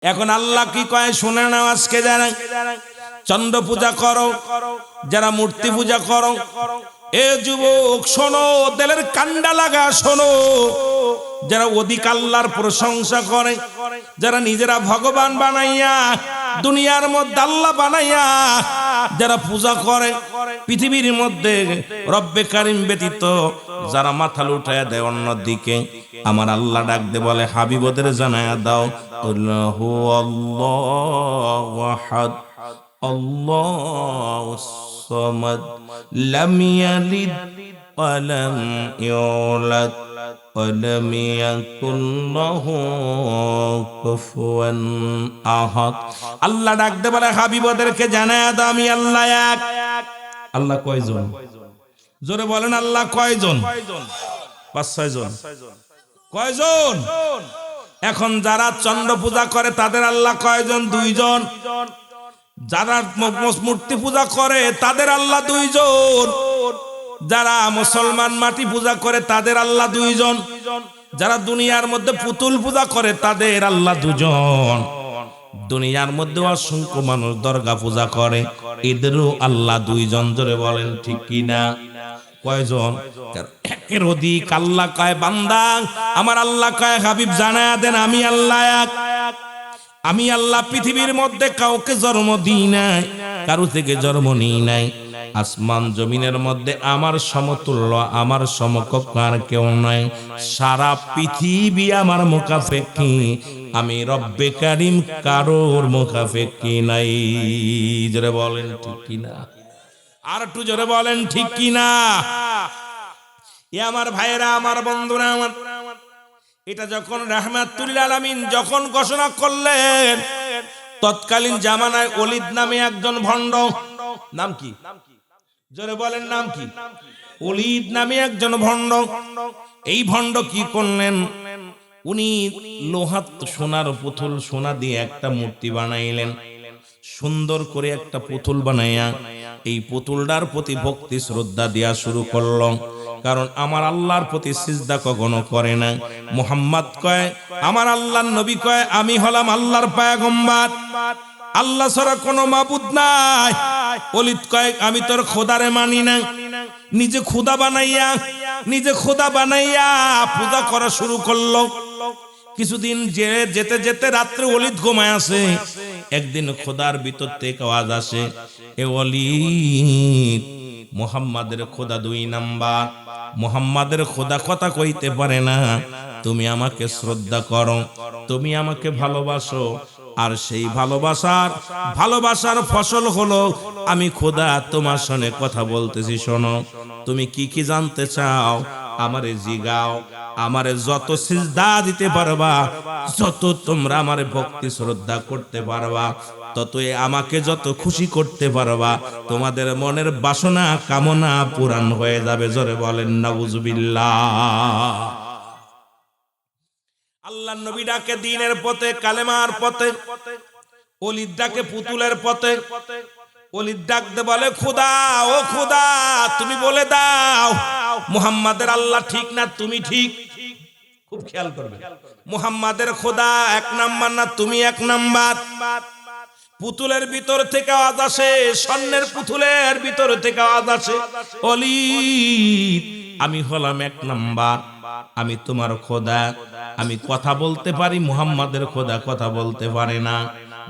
এখন আল্লাহ কি কয় শুনে নাও। আজকে যারা চন্দ্র পূজা করো, যারা মূর্তি পূজা করো, এ যুবক শোনো, দিলের কান্ডা লাগা শোনো, যারা অধিক আল্লাহর প্রশংসা করে, যারা নিজেরা ভগবান বানাইয়া দুনিয়ার মধ্যে আল্লাহ বানাইয়া যারা পূজা করে, পৃথিবীর মধ্যে রব্বে কারিম ব্যতীত যারা মাথা লুটায়া দেয় অন্যদিকে, আমার আল্লাহ ডাক দে বলে হাবিবদের জানায়া দাও আল্লাহু আল্লাহু আহাদ আল্লাহুস সামাদ লাম ইয়ালিদ ওয়া লাম ইউলাদ ওয়া লাম ইয়াকুল লাহু কুফুয়ান আহাদ। আল্লাহ ডাক দে বলে হাবিবদেরকে জানায়া দাও আমি আল্লাহ এক। আল্লাহ কয়জন? জোরে বলেন আল্লাহ কয়জন? 5-6 জন। কয়জন? এখন যারা চন্দ্র পূজা করে তাদের আল্লাহ কয়জন? 2 জন। যারা মূর্তি পূজা করে তাদের আল্লাহ 2 জন। যারা মুসলমান মাটি পূজা করে তাদের আল্লাহ 2 জন। যারা দুনিয়ার মধ্যে পুতুল পূজা করে তাদের আল্লাহ 2 জন। দুনিয়ার মধ্যে অসংখ্য মানুষ দরগা পূজা করে, এদেরও আল্লাহ 2 জন। জোরে বলেন ঠিক কিনা? কয়জন? একের অধিক আল্লাহ কয় বান্দা আমার আল্লাহ কয় হাবিব জানায়া দেন আমি আল্লাহ এক। আমি আল্লাহ পৃথিবীর মধ্যে কাউকে জন্ম দিই নাই, কারো থেকে জন্ম নিই নাই। আসমান জমিনের মধ্যে আমার সমতুল্য, আমার সমকক্ষ আর কেউ নাই। সারা পৃথিবী আমার মুখাপেক্ষী, আমি রব্বে কারিম কারোর মুখাপেক্ষী নাই। জোরে বলেন ঠিক কিনা? আর একটু জোরে বলেন ঠিক কিনা? এ আমার ভাইয়েরা, আমার বন্ধুরা, আমার এটা যখন রাহমাতুল আলামিন যখন ঘোষণা করলেন, তৎকালীন জামানায় ওলিদ নামে একজন ভণ্ড, নাম কি? জোরে বলেন নাম কি? ওলিদ নামে একজন ভণ্ড। এই ভণ্ড কি করলেন? উনি লোহাত সোনার পুতুল, সোনা দিয়ে একটা মূর্তি বানাইলেন। সুন্দর করে একটা পুতুল বানাইয়া এই পুতুলটার প্রতি ভক্তি শ্রদ্ধা দেয়া শুরু করলো। কারণ আমার আল্লাহর প্রতি সিজদা কখনো করে না। মুহাম্মদ কয়, আমার আল্লাহর নবী কয় আমি হলাম আল্লাহর পয়গম্বর, আল্লাহ ছাড়া কোনো মাবুদ নাই। ওলিদ কয় আমি তোর খোদারে মানি না। নিজে খোদা বানাইয়া পূজা করা শুরু করলো। কিছুদিন যেতে যেতে রাত্রে ওলিদ ঘুমায় আসে। একদিন খোদার ভিতর থেকে আওয়াজ আসে, এ ওলিদ, মুহাম্মাদের খোদা 2 নাম্বার। মুহাম্মাদের খোদা কথা কইতে পারে না। তুমি আমাকে শ্রদ্ধা করো, তুমি আমাকে ভালোবাসো, আর সেই ভালোবাসার ফসল হলো আমি খোদা তোমার সঙ্গে কথা বলতেছি। শোনো, তুমি কি কি জানতে চাও আমারে জিগাও। আমারে যত সিজদা দিতে পারবা, যত তোমরা আমারে ভক্তি শ্রদ্ধা করতে পারবা, ততই আমাকে যত খুশি করতে পারবা, তোমাদের মনের বাসনা কামনা পূরণ হয়ে যাবে। জোরে বলেন নাউজুবিল্লাহ। আল্লাহর নবী ডাকে দ্বীনের পথে, কালেমার পথে, ওলিদ ডাকে পুতুলের পথে। ওলিদ ডাকতে বলে খোদা, ও খোদা, তুমি বলে দাও মুহাম্মাদের আল্লাহ ঠিক না তুমি ঠিক? খুব খেয়াল করবে, মুহাম্মাদের খোদা 1 নাম্বার না তুমি 1 নাম্বার? পুতুলের ভিতর থেকে আওয়াজ আসে, স্বর্ণের পুতুলের ভিতর থেকে আওয়াজ আসে, ওলিদ আমি হলাম 1 নাম্বার, আমি তোমার খোদা, আমি কথা বলতে পারি, মুহাম্মাদের খোদা কথা বলতে পারে না।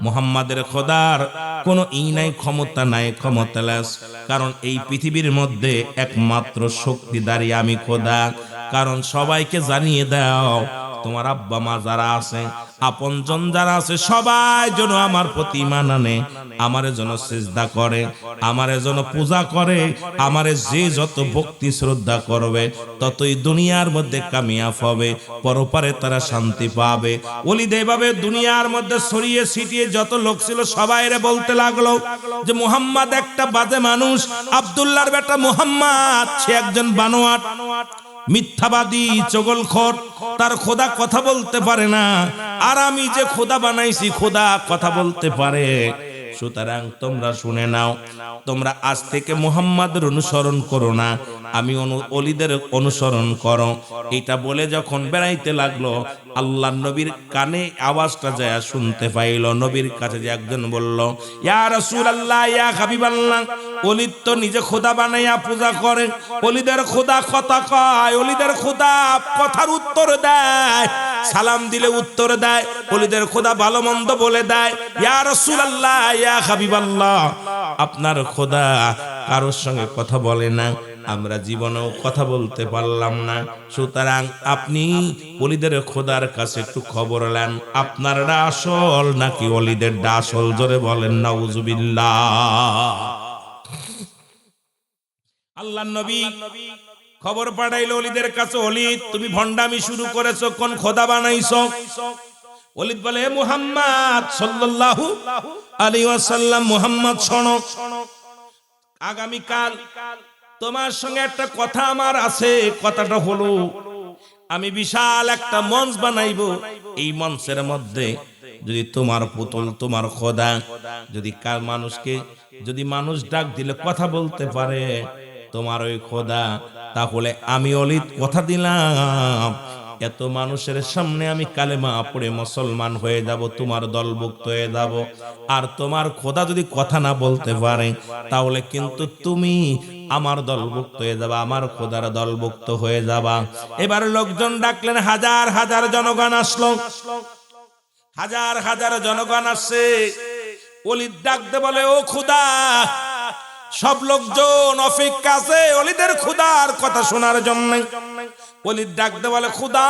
মুহাম্মাদের খোদার কোনো নাই, ক্ষমতা নাই, ক্ষমতালেস। কারণ এই পৃথিবীর মধ্যে একমাত্র শক্তিদারী আমি খোদা। কারণ সবাইকে জানিয়ে দাও তোমার আব্বা মা যারা আছে, আপনজন যারা আছে, সবাই যেন আমার প্রতি ঈমান আনে, আমারে যেন সিজদা করে, আমারে যেন পূজা করে। আমারে যে যত ভক্তি শ্রদ্ধা করবে ততই দুনিয়ার মধ্যে কামিয়াব হবে, পরপারে তারা শান্তি পাবে। ওলিদ এইভাবে দুনিয়ার মধ্যে ছড়িয়ে ছিটিয়ে যত লোক ছিল সবাইরে বলতে লাগলো যে মুহাম্মদ একটা বাজে মানুষ, আব্দুল্লাহর বেটা মুহাম্মদ সে একজন বানোয়াট, মিথ্যাবাদী, চগলখোর, তার খোদা কথা বলতে পারে না। আর আমি যে খোদা বানাইছি, খোদা কথা বলতে পারে। সুতরাং তোমরা শুনে নাও, তোমরা আজ থেকে মুহাম্মাদের অনুসরণ করো না, আমি ওলিদের অনুসরণ করো। এটা বলে যখন বেড়াইতে লাগলো, আল্লাহ নবীর কানে আওয়াজটা যায় শুনতে পাইল। নবীর কাছে যে একজন বলল, ইয়া রাসূলুল্লাহ, ইয়া হাবিবাল্লাহ, ওলিদ তো নিজে খোদা বানাইয়া পূজা করে, ওলিদের খোদা কথা কয়, ওলিদের খোদা কথার উত্তর দেয়, সালাম দিলে উত্তর দেয়, ওলিদের খোদা ভালো মন্দ বলে দেয়। ইয়া রাসূলুল্লাহ, ইয়া হাবিবাল্লাহ, আপনার খোদা কারোর সঙ্গে কথা বলে না, আমরা জীবনেও কথা বলতে পারলাম না, সুতরাং আপনি ওলিদের খোদার কাছে একটু খবর নেন, আপনারটা আসল নাকি ওলিদের আসল? জোরে বলেন নাউজুবিল্লাহ। আল্লাহ নবী খবর পাঠাইল ওলিদের কাছে, ওলিদ তুমি ভণ্ডামি শুরু করেছো, কোন খোদা বানাইছো? ওলিদ বলে, মুহাম্মদ সাল্লাল্লাহু আলাইহি ওয়াসাল্লাম, মুহাম্মদ শোনো, আগামীকাল তোমার সঙ্গে একটা কথা আমার আছে। কথাটা হলো, আমি বিশাল একটা মঞ্চ বানাইবো, এই মঞ্চের মধ্যে যদি তোমার পুতুল, তোমার খোদা, যদি কার মানুষকে, যদি মানুষ ডাক দিলে কথা বলতে পারে তোমার ওই খোদা, তাহলে আমি ওলিদ কথা দিলাম, এত মানুষের সামনে আমি কালেমা পড়ে মুসলমান হয়ে যাব, তোমার দলভুক্ত হয়ে যাব। আর তোমার খোদা যদি কথা না বলতে পারে, তাহলে কিন্তু তুমি আমার দলভুক্ত হয়ে যাবা, আমার খোদার দলভুক্ত হয়ে যাবা। এবার লোকজন ডাকলেন, হাজার হাজার জনগণ আসলো, হাজার হাজার জনগণ আসছে। ওলিদ ডাকতে বলে, ও খোদা, সব লোকজন অপেক্ষা আছে ওলিদের খোদার কথা শোনার জন্য। ওলিদ ডাকতে বলে, খোদা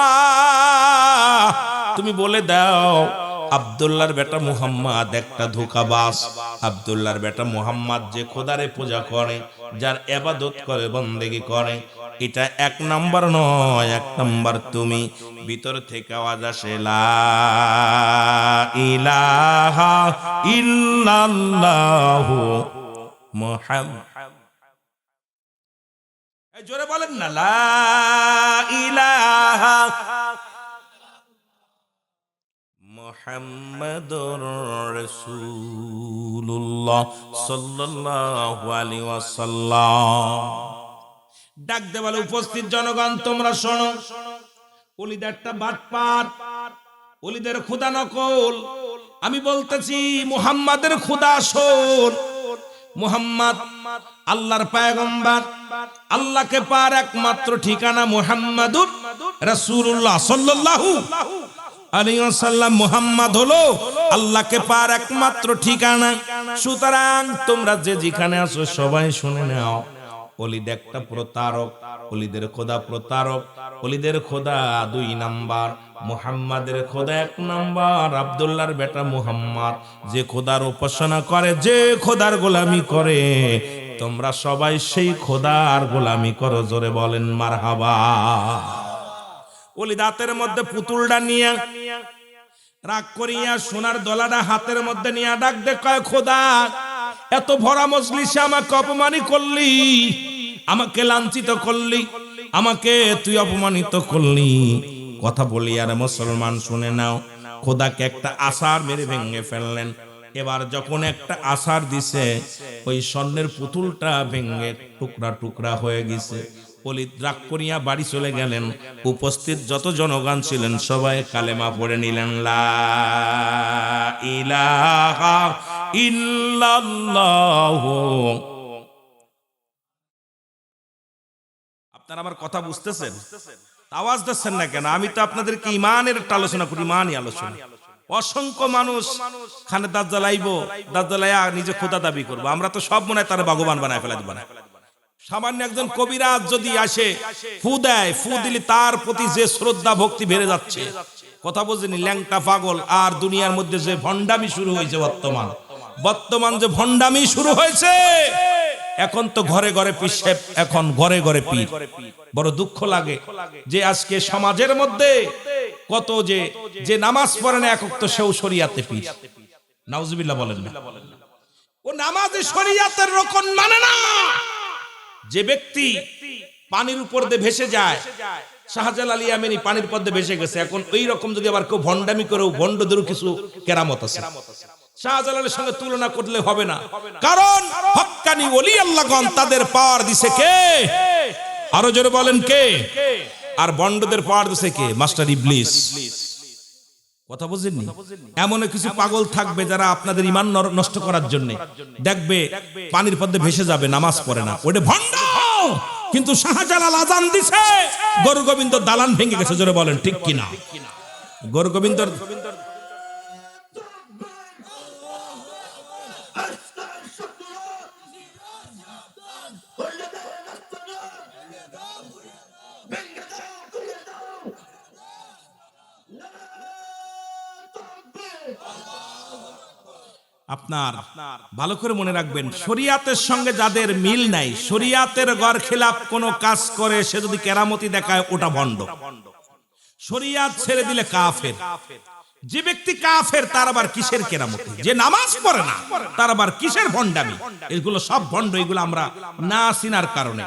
তুমি বলে দাও, আব্দুল্লাহর বেটা মুহাম্মদ একটা ধোঁকাবাজ। আব্দুল্লাহর বেটা মুহাম্মদ যে খোদারে পূজা করে, যার ইবাদত করে, বন্দেগী করে, এটা এক নাম্বার নয়, এক নাম্বার তুমি। ভিতর থেকে আওয়াজ আসে, লা ইলাহা ইল্লাল্লাহু মুহাম্মাদ, জোরে বলেন না, লা ইলাহা মুহাম্মাদুর রাসূলুল্লাহ সাল্লাল্লাহু আলাইহি ওয়াসাল্লাম। ডাক দে বলে, উপস্থিত জনগণ তোমরা শোনো, ওলিদ একটা বাটপার, ওলিদের খোদা নকল। আমি বলতেছি মুহাম্মাদের খোদা আসল। মুহাম্মদ আল্লাহর পয়গম্বর, আল্লাহকে পার একমাত্র ঠিকানা মুহাম্মাদুর রাসূলুল্লাহ সাল্লাল্লাহু আলাইহি ওয়াসাল্লাম। মুহাম্মদ হলো আল্লাহকে পার একমাত্র ঠিকানা। সুতরাং তোমরা যে যেখানে আছো সবাই শুনে নাও, ওলিদ একটা প্রতারক, ওলিদের খোদা প্রতারক, ওলিদের খোদা দুই নাম্বার, মুহাম্মাদের খোদা এক নাম্বার। আব্দুল্লাহর বেটা মুহাম্মদ যে খোদার উপাসনা করে, যে খোদার গোলামি করে, তোমরা সবাই সেই খোদার গোলামি করো। জোরে বলেন মারহাবা। ওলিদ হাতের মধ্যে পুতুলটা নিয়ে রাগ করিয়া সোনার দলাটা হাতের মধ্যে নিয়ে ডাক দে, কয়, খোদা এত ভরা মজলিসে আমাকে অপমানিত করলি, আমাকে লাঞ্ছিত করলি, আমাকে তুই অপমানিত করলি। কথা বলি আর মুসলমান শুনে নাও, খোদাকে একটা আসার মেরে ভেঙে ফেললেন। এবার যখন একটা আসার দিছে, ওই স্বর্ণের পুতুলটা ভেঙে টুকরা টুকরা হয়ে গেছে। ওলিদ রাগ করিয়া বাড়ি চলে গেলেন। উপস্থিত যত জনগণ ছিলেন সবাই কালেমা পড়ে নিলেন, লা ইলাহা ইল্লাল্লাহু। আপনারা আমার কথা বুঝতেছেন? আওয়াজ দিচ্ছেন না কেন? আমি তো আপনাদেরকে ইমানের একটা আলোচনা করি, ইমানই আলোচনা। অসংখ্য মানুষ খানে দাজ্জাল আইবো, দাজ্জালাইয়া নিজে খোদা দাবি করবো। আমরা তো সব মনে হয় তারা ভগবান বানায় ফেলা দিব না। সামান্য একজন কবিরাজ যদি আসে, ফু দেয়, ফু দিলে তার প্রতি যে শ্রদ্ধা ভক্তি বেড়ে যাচ্ছে। কথা বুঝেনি? ল্যাংটা পাগল। আর দুনিয়ার মধ্যে যে ভণ্ডামি শুরু হয়েছে, বর্তমান যে ভণ্ডামি শুরু হয়েছে, এখন তো ঘরে ঘরে পীর সাহেব, এখন ঘরে ঘরে পীর। বড় দুঃখ লাগে যে আজকে সমাজের মধ্যে কত যে নামাজ পড়ে না এক ওয়াক্ত, সেও শরিয়াতে পীর। নাউজুবিল্লাহ বলেন না। ও নামাজে শরিয়াতের রকম মানে না। যে ব্যক্তি পানির উপর দিয়ে ভেসে যায়, শাহজালাল ইয়ামানি পানির পদ্মে ভেসে গেছে, এখন ওই রকম যদি আবার কেউ ভণ্ডামি করে, ভণ্ডদেরও কিছু কেরামত আছে। শাহজালালের সঙ্গে তুলনা করলে হবে না, কারণ হক্কানি ওলি আল্লাহগণ তাদের পাওয়ার দিছে কে? আরো জোরে বলেন কে? আর বন্ডদের পাওয়ার দিছে কে? মাস্টার ইবলিস। কথা বুঝেননি? এমন কিছু পাগল থাকবে যারা আপনাদের ঈমান নষ্ট করার জন্য দেখবে পানির মধ্যে ভেসে যাবে, নামাজ পড়ে না, ওটা ভণ্ড। কিন্তু শাহজালাল আজান দিছে, গরু গোবিন্দ দালান ভেঙে গেছে। জোরে বলেন ঠিক কিনা? গরু গোবিন্দর আপনার ভালো করে মনে রাখবেন, শরিয়াতের সঙ্গে যাদের মিল নাই, শরিয়াতের গর খেলাপ কোন কাজ করে, সে যদি কেরামতি দেখায় ওটা ভণ্ড। শরিয়াত ছেড়ে দিলে কাফের। যে ব্যক্তি কাফের তার আবার কিসের কেরামতি? যে নামাজ পড়ে না তার আবার কিসের ভণ্ডামি? এগুলো সব ভণ্ড। এগুলো আমরা না চিনার কারণে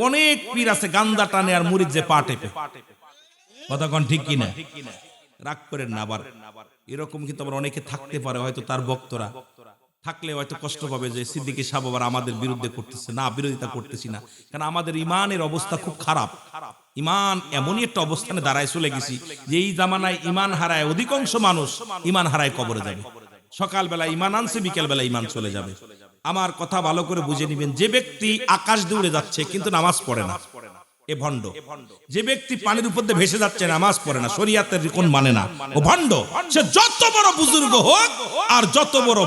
অনেক পীর আছে গান্দা টানে আর মুরিদ যে পা টেপে। কথা কোন ঠিক কিনা? রাগ করেন না। আবার এরকম কিন্তু আবার অনেকে থাকতে পারে, হয়তো তার ভক্তরা থাকলে হয়তো কষ্ট পাবে যে সিদ্দিকী সাহেব আবার আমাদের বিরুদ্ধে করতেছে। না, বিরোধিতা করতেছি না, কারণ আমাদের ইমানের অবস্থা খুব খারাপ। ইমান এমনই একটা অবস্থানে দাঁড়ায় চলে গেছি যে এই জামানায় ইমান হারায় অধিকাংশ মানুষ ইমান হারায় কবরে যাবে। সকালবেলা ইমান আনছে, বিকেল বেলা ইমান চলে যাবে। আমার কথা ভালো করে বুঝে নিবেন, যে ব্যক্তি আকাশ দিয়ে উড়ে যাচ্ছে কিন্তু নামাজ পড়ে না, এ ভণ্ড। যে ব্যক্তি পানির উপর দিয়ে ভেসে যাচ্ছে, নামাজ পড়ে না, শরিয়াতের রিকন মানে না, ও ভণ্ড। সে যত বড় বুজুর্গ হোক আর যত বড়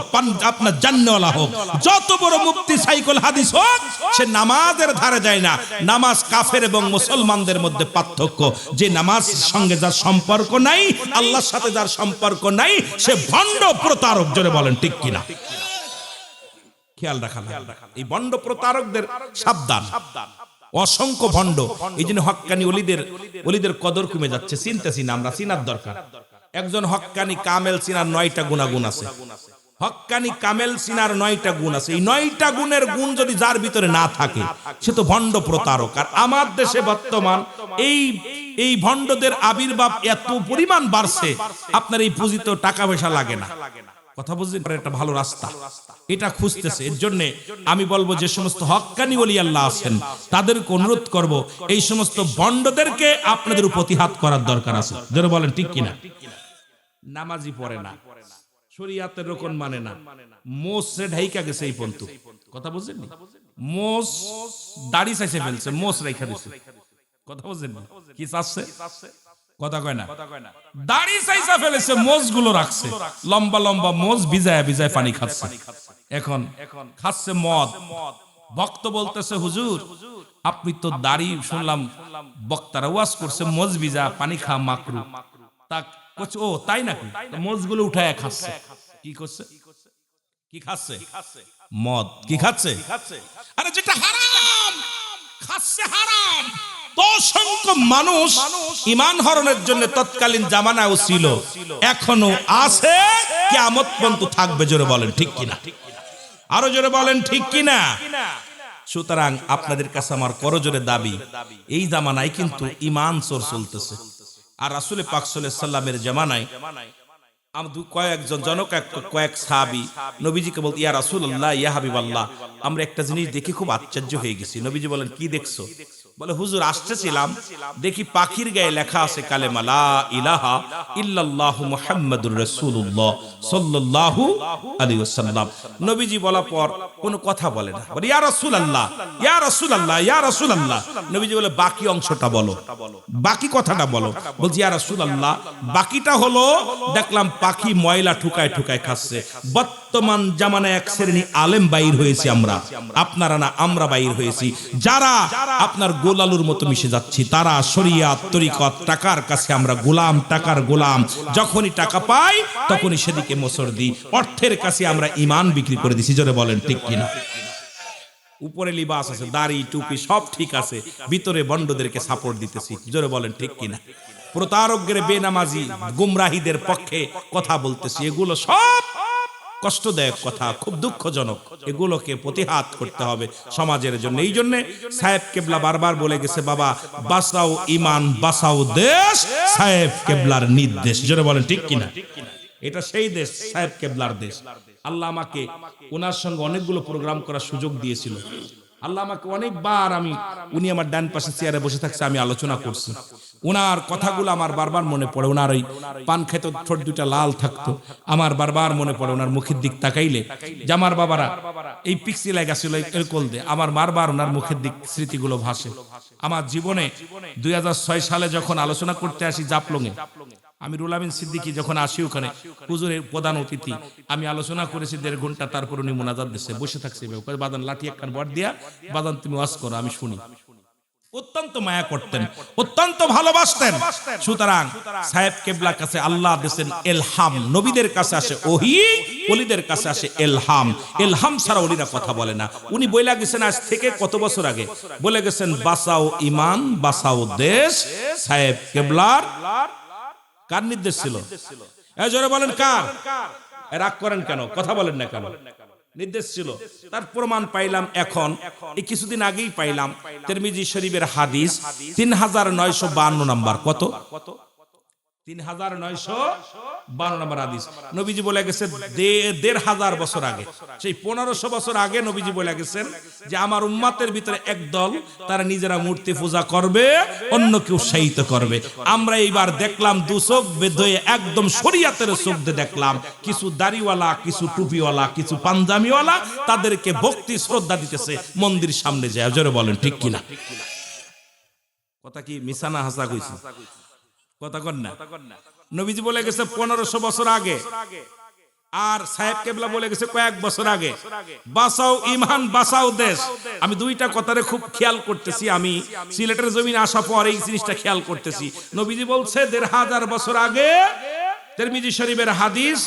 আপনার জান্নাওয়ালা হোক, যত বড় মুফতি সাইকুল হাদিস হোক, সে নামাজের ধারে যায় না। নামাজ কাফের এবং মুসলমানদের মধ্যে পার্থক্য, যে নামাজের সঙ্গে যার সম্পর্ক নাই, আল্লাহর সাথে যার সম্পর্ক নাই, সে ভণ্ড প্রতারক। জোরে বলেন ঠিক কিনা? খেয়াল রাখা। এই ভণ্ড প্রতারকদের সাবধান। অসংখ্য ভণ্ড। এই জন্য হক্কানি ওলিদের কদর কমে যাচ্ছে। চিনতেছি না, আমরা চিনার দরকার। একজন হক্কানি কামেল চিনার 9টা গুণাগুণ আছে। হক্কানি কামেল চিনার 9টা গুণ আছে। এই 9টা গুণের গুণ যদি যার ভিতরে না থাকে, সে তো ভণ্ড প্রতারক। আর আমার দেশে বর্তমান এই ভণ্ডদের আবির্ভাব এত পরিমাণ বাড়ছে, আপনার এই পুঁজিতে টাকা পয়সা লাগে না। কথা বুঝলেন? একটা ভালো রাস্তা এটা খুঁজতেছে। এর জন্য আমি বলবো, যে সমস্ত হক্কানি ওলি আল্লাহ আছেন তাদেরকে অনুরোধ করব, এই সমস্ত ভণ্ডদেরকে আপনাদের প্রতিহাত করার দরকার আছে। যারা বলেন ঠিক কিনা? নামাজি পড়ে না, শরিয়াতের রকম মানে না, মোস রে ঢাইকা গেছে এই পন্ত। কথা বুঝলেন? মোস দাড়ি চাইছে ফেলছে, মোস রেখা দিছে। কথা বুঝলেন? কি চাচ্ছে? কথা কয় না, দাড়ি চাইছা ফেলেছে, মোজ গুলো রাখছে, লম্বা লম্বা মোজ, ভিজায় ভিজায় পানি খাচ্ছে। এখন খাচ্ছে মদ। ভক্ত বলতেছে, হুজুর আপনি তো দাড়ি, শুনলাম বক্তারা ওয়াজ করছে মোজ ভিজা পানি খা মাকরু। তা কচ্ছে, ও তাই নাকি? মোজ গুলো উঠায় খাচ্ছে। কি করছে? কি খাচ্ছে? মদ। কি খাচ্ছে? আরে যেটা হারাম খাচ্ছে, হারাম। অসংখ্য মানুষ ঈমান হরণের জন্য তৎকালীন জামানায়ও ছিল, এখনো আছে, কিয়ামত পর্যন্ত থাকবে। জোরে বলেন ঠিক কিনা? আরো জোরে বলেন ঠিক কিনা? সুতরাং আপনাদের কাছে আমার করজোরে দাবি, এই জামানায় কিন্তু ঈমান চোর চলতেছে। আর রাসূল পাক সাল্লাল্লাহু আলাইহি ওয়াসাল্লামের জামানায় কয়েক সাহাবী নবীজিকে বলতে, ইয়া রাসূলুল্লাহ, ইয়া হাবিবাল্লাহ, আমরা একটা জিনিস দেখে খুব আশ্চর্য হয়ে গেছি। নবীজি বলেন, কি দেখছো? বলে, হুজুর আসতেছিলাম, দেখি পাখির গায়ে লেখা আছে কালেমা লা ইলাহা ইল্লাল্লাহু মুহাম্মাদুর রাসূলুল্লাহ সাল্লাল্লাহু আলাইহি ওয়াসাল্লাম। নবীজি বলার পর কোনো কথা বলে না। বলে, ইয়া রাসূলুল্লাহ, ইয়া রাসূলুল্লাহ, ইয়া রাসূলুল্লাহ। নবীজি বলে, বাকি অংশটা বলো, বাকি কথাটা বলো। বলছি, ইয়া রাসূলুল্লাহ, বাকিটা হলো দেখলাম পাখি ময়লা ঠুকায় ঠুকায় খাচ্ছে। বর্তমান জামানায় এক শ্রেণী আলেম বাইর হয়েছে, আমরা, আপনারা না, আমরা বাইর হয়েছি, যারা আপনার গোলালুর মতো মিশে যাচ্ছি। তারা শরিয়াত, তরিকত, টাকার কাছে আমরা গোলাম, টাকার গোলাম। যখনই টাকা পাই তখনই সেদিকে মোচড় দিই। অর্থের কাছে আমরা ঈমান বিক্রি করে দিছি। জোরে বলেন ঠিক কিনা? উপরে লিবাস আছে, দাড়ি টুপি সব ঠিক আছে, ভিতরে বন্ডদেরকে সাপোর্ট দিতেছি। জোরে বলেন ঠিক কিনা? প্রতারকদের, বেনামাজি, গুমরাহীদের পক্ষে কথা বলতেছি। এগুলো সব কষ্টদায়ক কথা, খুব দুঃখজনক। এগুলোকে প্রতিহাত করতে হবে সমাজের জন্য। এই জন্য সাহেব কেবলা বারবার বলে গেছে, বাবা বাঁচাও ঈমান, বাঁচাও দেশ, সাহেব কেবলার নির্দেশ। জোরে বলেন ঠিক কিনা? এটা সেই দেশ, সাহেব কেবলার দেশ। আল্লাহ আমাকে ওনার সঙ্গে অনেকগুলো প্রোগ্রাম করার সুযোগ দিয়েছিল। আল্লাহ আমাকে অনেকবার উনি আমার ডান পাশে চেয়ারে বসে থাকছে, আমি আলোচনা করছি, ওনার কথাগুলো আমার বারবার মনে পড়ে। ওনার ওই পান খেত ঠোঁট দুটা লাল থাকতো, আমার বারবার মনে পড়ে ওনার মুখের দিক তাকাইলে যে আমার বাবারা এই পিক্সি লাগাছিল এরকল দে, আমার বারবার ওনার মুখের দিক স্মৃতিগুলো ভাসে। আমার জীবনে 2006 সালে যখন আলোচনা করতে আসি জাপলংয়ে, আমি রুহুল আমিন সিদ্দিকী যখন আসি ওখানে হুজুরের প্রধান অতিথি, আমি আলোচনা করেছি 1.5 ঘন্টা, তারপর উনি মোনাজাত দিচ্ছে, বসে থাকছে বাদান লাঠি একখান বট দিয়া, বাদান তুমি ওয়াজ করো, আমি শুনি। অত্যন্ত মায়া করতেন, অত্যন্ত ভালোবাসতেন। সুতরাং সাহেব কেবলার কাছে আল্লাহ দিয়েছেন এলহাম। নবীদের কাছে আসে ওহী, ওলিদের কাছে আসে এলহাম। এলহাম ছাড়া ওলিরা কথা বলে না। উনি বইলা গেছেন আজ থেকে কত বছর আগে, বলে গেছেন বাঁচাও ইমান বাঁচাও দেশ। সাহেব কেবলার কার নির্দেশ ছিল? এই জোরে বলেন কার? রাগ করেন কেন, কথা বলেন না কেন? নির্দেশ ছিল। তার প্রমাণ পাইলাম এখন, এই কিছুদিন আগেই পাইলাম তিরমিজি শরীফের হাদিস 3952 নাম্বার। কত? 3952 নম্বর হাদিস। নবীজি বলে গেছেন 1500 বছর আগে, সেই 1500 বছর আগে নবীজি বলে গেছেন যে আমার উম্মতের ভিতরে একদল তারা নিজেরা মূর্তি পূজা করবে, অন্যকে উৎসাহিত করবে। আমরা এইবার দেখলাম দু চোখ বেঁধে একদম শরিয়াতের চোখ দিয়ে দেখলাম কিছু দাড়িওয়ালা, কিছু টুপিওয়ালা, কিছু পাঞ্জাবিওয়ালা তাদেরকে ভক্তি শ্রদ্ধা দিতেছে মন্দির সামনে যায়। জোরে বলেন ঠিক কিনা? কথা কি মিসানা হাসা কইছে? কথা কন না। নবীজি বলে গেছে 1500 বছর আগে, আর সাহেব কেবলা বলে গেছে কয়েক বছর আগে, বাঁচাও ইমান বাঁচাও দেশ। আমি দুইটা কথারে খুব খেয়াল করতেছি, আমি সিলেটের জমিনে আসা পর এই জিনিসটা খেয়াল করতেছি। নবীজি বলছে 1500 বছর আগে, তিরমিজি শরীফের হাদিস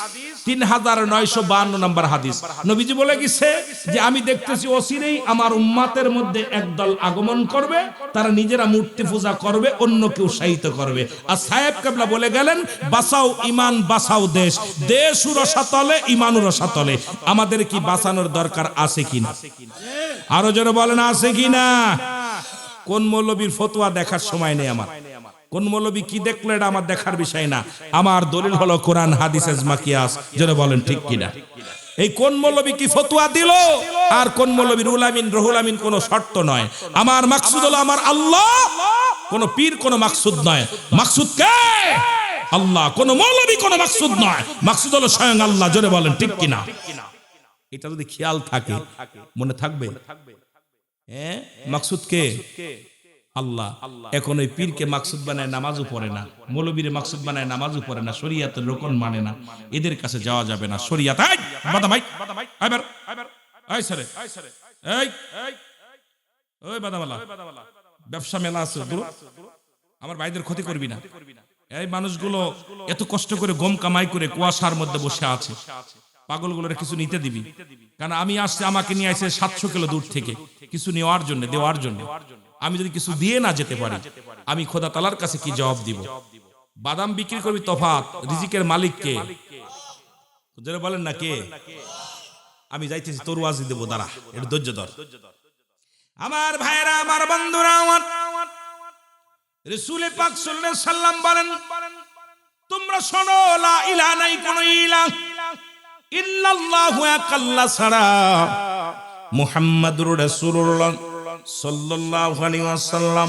3952 নম্বর হাদিস। নবীজি বলে গেছে যে আমি দেখতেছি অচিরেই আমার উম্মতের মধ্যে একদল আগমন করবে, তারা নিজেরা মূর্তি পূজা করবে, অন্যকে উৎসাহিত করবে। আর সাহেব কেবলা বলে গেলেন বাঁচাও ইমান বাঁচাও দেশ। দেশও রসাতলে ইমানও রসাতলে। আমাদের কি বাঁচানোর দরকার আছে কিনা? আরো জোরে বলেন আছে কিনা? কোন মৌলবীর ফতোয়া দেখার সময় নেই আমার, কোন মৌলবী কি দেখলো এটা আমার দেখার বিষয় না। আমার দলিল হলো কোরআন হাদিস ইজমা কিয়াস। জোরে বলেন ঠিক কিনা? এই কোন মৌলবী কি ফতোয়া দিল আর কোন মৌলবী রুহুল আমিন কোন শর্ত নয়। আমার মাকসুদ হলো আমার আল্লাহ, কোন পীর কোন মাকসুদ নয়। মাকসুদ কে? আল্লাহ। কোন মৌলবী কোন মাকসুদ নয়, মাকসুদ হলো স্বয়ং আল্লাহ। জোরে বলেন ঠিক কিনা? এটা যদি খেয়াল থাকে মনে থাকবে। হ্যাঁ, মাকসুদ কে? আল্লাহ। এখন ওই পীরকে মাকসুদ বানায় নামাজও পড়ে না, মৌলবীর মাকসুদ বানায় নামাজও পড়ে না, শরীয়তের রকম মানে না। এদের কাছে যাওয়া যাবে না। শরীয়ত বাদা ভাই আইবার এই সরে এই ওই বাদাওয়ালা ব্যবসা মেলা আছে, আমার ভাইদের ক্ষতি করবি না। এই মানুষগুলো এত কষ্ট করে গম কামাই করে কুয়াশার মধ্যে বসে আছে, পাগলগুলোর কিছু নিতে দিবি। কারণ আমি আসছে, আমাকে নিয়ে আসছে 700 কিলো দূর থেকে কিছু নেওয়ার জন্য, দেওয়ার জন্য। আমি যদি কিছু দিয়ে না যেতে পারি, আমি খোদা তাআলার কাছে কি জবাব দিব? বাদাম বিক্রি করবি তফাৎ, রিজিকের মালিক কে? যারা বলেন না কে? আমি যাইতেছি, তোর ওয়াজ দেবো, দাঁড়া একটু ধৈর্য ধর। আমার ভাইরা, আমার বন্ধুরা, রাসূল পাক সাল্লাল্লাহু আলাইহি সাল্লাম বলেন তোমরা শোনো, লা ইলাহা নাই কোন ইলাহ ইল্লাল্লাহু আকাল্লা ছাড়া মুহাম্মাদুর রাসূলুল্লাহ সাল্লাল্লাহু আলাইহি ওয়াসাল্লাম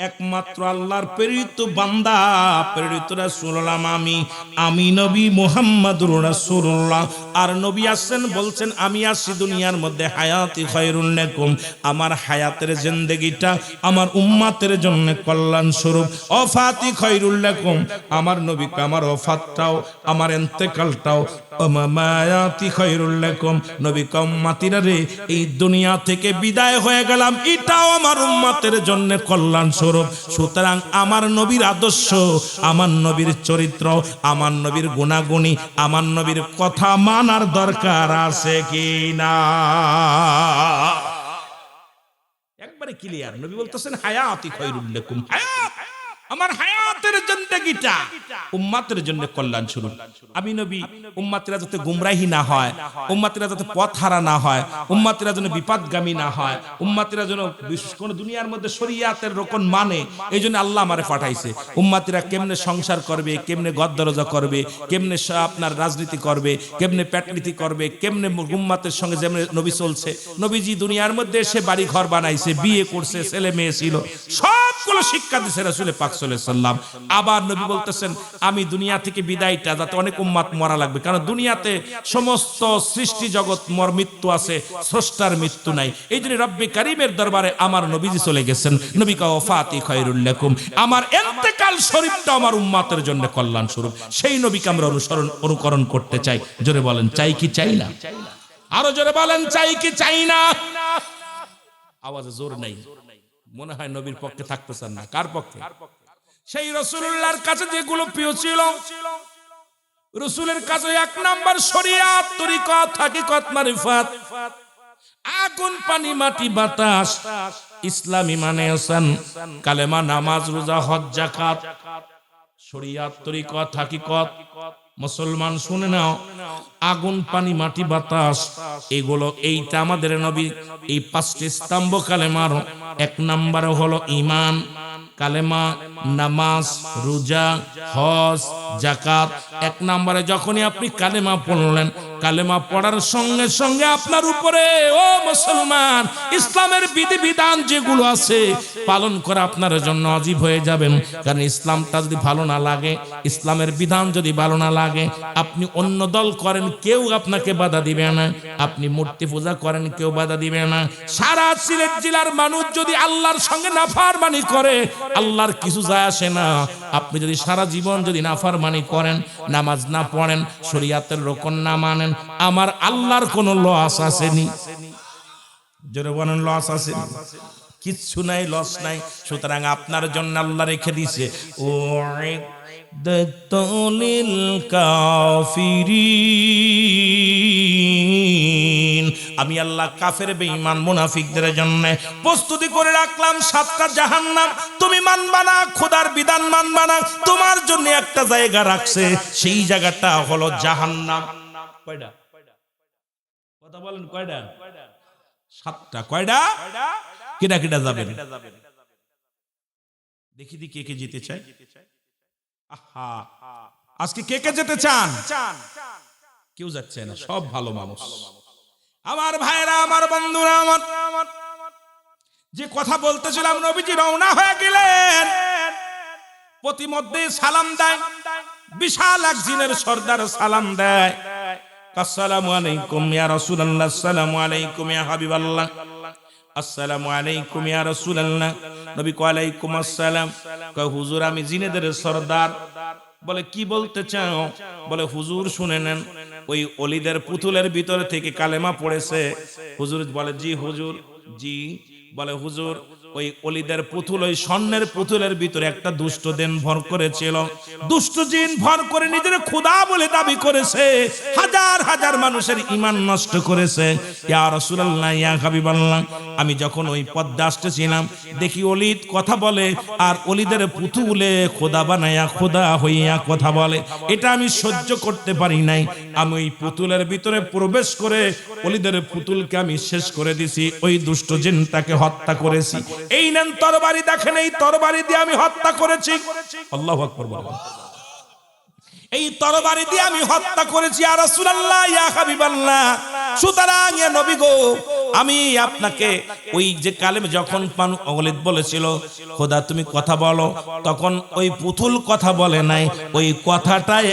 একমাত্র আল্লাহর প্রেরিত বান্দা, প্রেরিত রাসূল হলাম আমি নবী মুহাম্মদুর রাসূলুল্লাহ। আর নবী আসছেন বলছেন আমি আসছি দুনিয়ার মধ্যে হায়াতি খায়রুল লাকুম, আমার হায়াতের জিন্দেগিটা আমার উম্মতের জন্য কল্যাণ স্বরূপ, ওফাতি খায়রুল লাকুম, আমার নবী আমার ওফাতটাও আমার ইন্তেকালটাও মামায়াতি খায়রুল লাকুম, নবী উম্মতিরা রে এই দুনিয়া থেকে বিদায় হয়ে গেলাম, এটাও আমার উম্মতের জন্য কল্যাণ স্বরূপ। সুতরাং আমার নবীর আদর্শ, আমার নবীর চরিত্র, আমার নবীর গুণাগুণী, আমার নবীর কথা মানার দরকার আছে কি না? একবারে ক্লিয়ার। নবী বলতেছেন হায়াতি খায়রুল লাকুম, হায়াত আমার হায়াতের জন্য জিন্দেগিটা উম্মতের জন্য কল্যাণ স্বরূপ। আমি নবী উম্মতেরা যাতে গুমরাহি না হয়, উম্মতেরা যাতে পথ হারা না হয়, উম্মতেরা যেন বিপদগামী না হয়, উম্মতেরা যেন কোন দুনিয়ার মধ্যে শরীয়তের রকম মানে, এই জন্য আল্লাহ আমারে পাঠাইছে। উম্মতেরা কেমনে সংসার করবে, কেমনে ঘর দরজা করবে, কেমনে আপনার রাজনীতি করবে, কেমনে পেটনীতি করবে, কেমনে উম্মতের সঙ্গে যেমন নবী চলছে। নবীজি দুনিয়ার মধ্যে এসে বাড়ি ঘর বানাইছে, বিয়ে করছে, ছেলে মেয়ে ছিল, সবগুলো শিক্ষা দিয়েছে রাসূল পাক সাল্লাল্লাহু আলাইহি ওয়াসাল্লাম। আবার নবী বলতেছেন আমি দুনিয়া থেকে বিদায়টা যাতে অনেক উম্মত মরা লাগবে, কারণ দুনিয়াতে সমস্ত সৃষ্টি জগৎ মৃত্যু আছে, স্রষ্টার মৃত্যু নাই। এই জন্য রব্বে কারীমের দরবারে আমার নবীজি চলে গেছেন। নবী কা ওয়াফাতি খায়রুল লাকুম, আমার ইন্তেকাল শরীফটা আমার উম্মতের জন্য কল্যাণ স্বরূপ। সেই নবীকে আমরা অনুকরণ করতে চাই। জোরে বলেন চাই কি চাই না? আরো জোরে বলেন চাই কি চাই না? আওয়াজে জোর নাই, মনে হয় নবীর পক্ষে থাকতেছেন না। কার পক্ষে? সেই রাসূলুল্লাহর কাছে যেগুলো প্রিয় ছিল, রাসূলের কাছে এক নাম্বার শরীয়ত, তরিকত, হাকিকত, মারিফাত, আগুন পানি মাটি বাতাস, ইসলামী মানে হাসান, কালেমা, নামাজ, রোজা, হজ, যাকাত, শরীয়ত, তরিকত, হাকিকত। মুসলমান শুনে নাও, আগুন পানি মাটি বাতাস এগুলো, এইটা আমাদের নবী এই পাঁচটি স্তম্ভ কালেমার এক নাম্বার হলো ঈমান, কালেমা, নামাজ, রোজা, হজ, যাকাত। এক নম্বরে যখনই আপনি কালেমা পড়লেন, কালেমা পড়ার সঙ্গে সঙ্গে আপনার উপরে ও মুসলমান ইসলামের বিধিবিধান যেগুলো আছে পালন করা আপনার জন্য ওয়াজিব হয়ে যাবেন। কারণ ইসলামটা যদি ভালো না লাগে, ইসলামের বিধান যদি ভালো না লাগে, আপনি অন্য দল করেন কেউ আপনাকে বাধা দিবে না, আপনি মূর্তি পূজা করেন কেউ বাধা দিবে না। সারা সিলেট জেলার মানুষ যদি আল্লাহর সঙ্গে নাফরমানি করে, আল্লাহর কিছু যায় আসে না। আপনি যদি সারা জীবন যদি নাফরমানি করেন, নামাজ না পড়েন, শরীয়তের রকম না মানেন, আমার আল্লাহর কোনো লস আসেনি। জোরে বলেন লস আসেনি? কিচ্ছু নাই, লস নাই। সুতরাং আপনার জন্য আল্লাহ রেখে দিয়েছে ওয়াইদাতুলিল কাফিরিন, আমি আল্লাহ কাফের বেঈমান মুনাফিকদের জন্য প্রস্তুতি করে রাখলাম 7টা জাহান্নাম। তুমি মানবা না, খোদার বিধান মানবা না, তোমার জন্য একটা জায়গা রাখছে, সেই জায়গাটা হলো জাহান্নাম। কয়টা কথা বলেন? কয়টা? 7টা। কয়টা? কেডা কেডা যাবেন? দেখি কে কে যেতে চায়। আহা, আজকে কে কে যেতে চান? কেউ যাচ্ছে না, সব ভালো মানুষ। আমার ভাইরা, আমার বন্ধুরা, আমার যে কথা বলতেছিলাম, নবীজি রওনা হয়ে গেলেন। প্রতিমধ্যে সালাম দেয়, বিশাল এক জিনের সর্দার সালাম দেয়, আসসালামু আলাইকুম ইয়া রাসূলুল্লাহ, আসসালামু আলাইকুম ইয়া হাবিবাল্লাহ, আসসালামু আলাইকুম ইয়া রাসূলুল্লাহ। নবী কয় আলাইকুম আসসালাম। কয় হুজুর আমি জিনেদের সর্দার। বলে কি বলতে চাও? বলে হুজুর শুনে নেন, ওই অলিদের পুতুলের ভিতর থেকে কালেমা পড়েছে। হুজুর বলে জি হুজুর, জি। বলে হুজুর ওই অলিদের পুতুল, ওই স্বর্ণের পুতুলের ভিতরে একটা দুষ্ট জিন ভর করেছিল। দুষ্ট জিন ভর করে নিজের খোদা বলে দাবি করেছে, হাজার হাজার মানুষের ঈমান নষ্ট করেছে। ইয়া রাসূলুল্লাহ, ইয়া হাবিবাল্লাহ, আমি যখন ওই পথে আসতেছিলাম, দেখি অলিদ কথা বলে, আর অলিদের পুতুলে খোদা বানায়া, খোদা হইয়া কথা বলে। এটা আমি সহ্য করতে পারি নাই। আমি ওই পুতুলের ভিতরে প্রবেশ করে অলিদের পুতুলকে আমি শেষ করে দিছি, ওই দুষ্ট জিনটাকে হত্যা করেছি। এই নেন তরবারি, দেখেন এই তরবারি দিয়ে আমি হত্যা করেছি। আল্লাহু আকবার বলেন। এই তরবারি দিয়ে আমি হত্যা করেছি। ইয়া রাসূলুল্লাহ, ইয়া হাবিবাল্লাহ। সুতরাং ইয়া নবী গো, আমি আপনাকে ওই যে কালেমা যখন ওলিদ বলেছিল খোদা তুমি কথা বলো, তখন ওই পুতুল কথা বলে নাই, ওই কথাটাই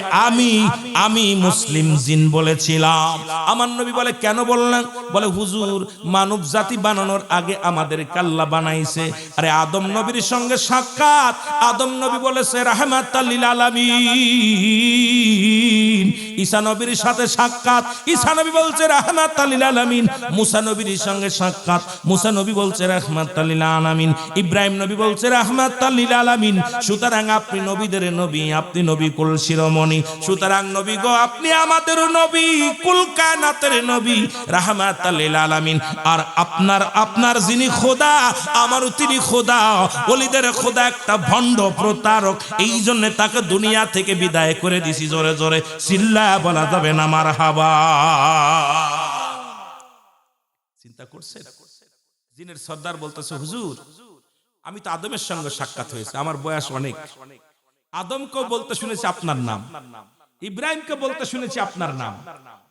আমি মুসলিম জিন বলেছিলাম। আমার নবী বলে কেন বললেন? বলে হুজুর মানব জাতি বানানোর আগে আমাদের আল্লাহ বানাইছে। আরে আদম নবীর সঙ্গে সাক্ষাৎ, আদম নবী বলেছে রাহমাতাল লিল আলামিন, আলামিন। ঈসা নবীর সাথে সাক্ষাৎ, ঈসা নবী বলছে রাহমাতাল লিল আলামিন। মুসা নবীর সঙ্গে সাক্ষাৎ, মুসা নবী বলছে রাহমাতাল লিল আলামিন। ইব্রাহিম নবী বলছে রাহমাতাল লিল আলামিন। সুতরাং আপনি নবীদের নবী, আপনি নবী কুল শিরোমণি। সুতরাং নবী গো, আপনি আমাদের নবী, কুল কায়নাতের নবী, রাহমাতাল লিল আলামিন। আর আপনার যিনি খোদা, আমারও তিনি খোদা, ওলিদের খোদা একটা ভণ্ড প্রতারক। এই জন্য তাকে দুনিয়া থেকে বিদায় করে দিছি। জোরে জোরে চিল্লা বলা যাবে না মারহাবা। চিন্তা করছেন? জিনের সর্দার বলতেছে হুজুর, আমি তো আদমের সঙ্গে সাক্ষাৎ হয়েছে, আমার বয়স অনেক। আদমকেও বলতে শুনেছি আপনার নাম, ইব্রাহিমকে বলতে শুনেছি আপনার নাম,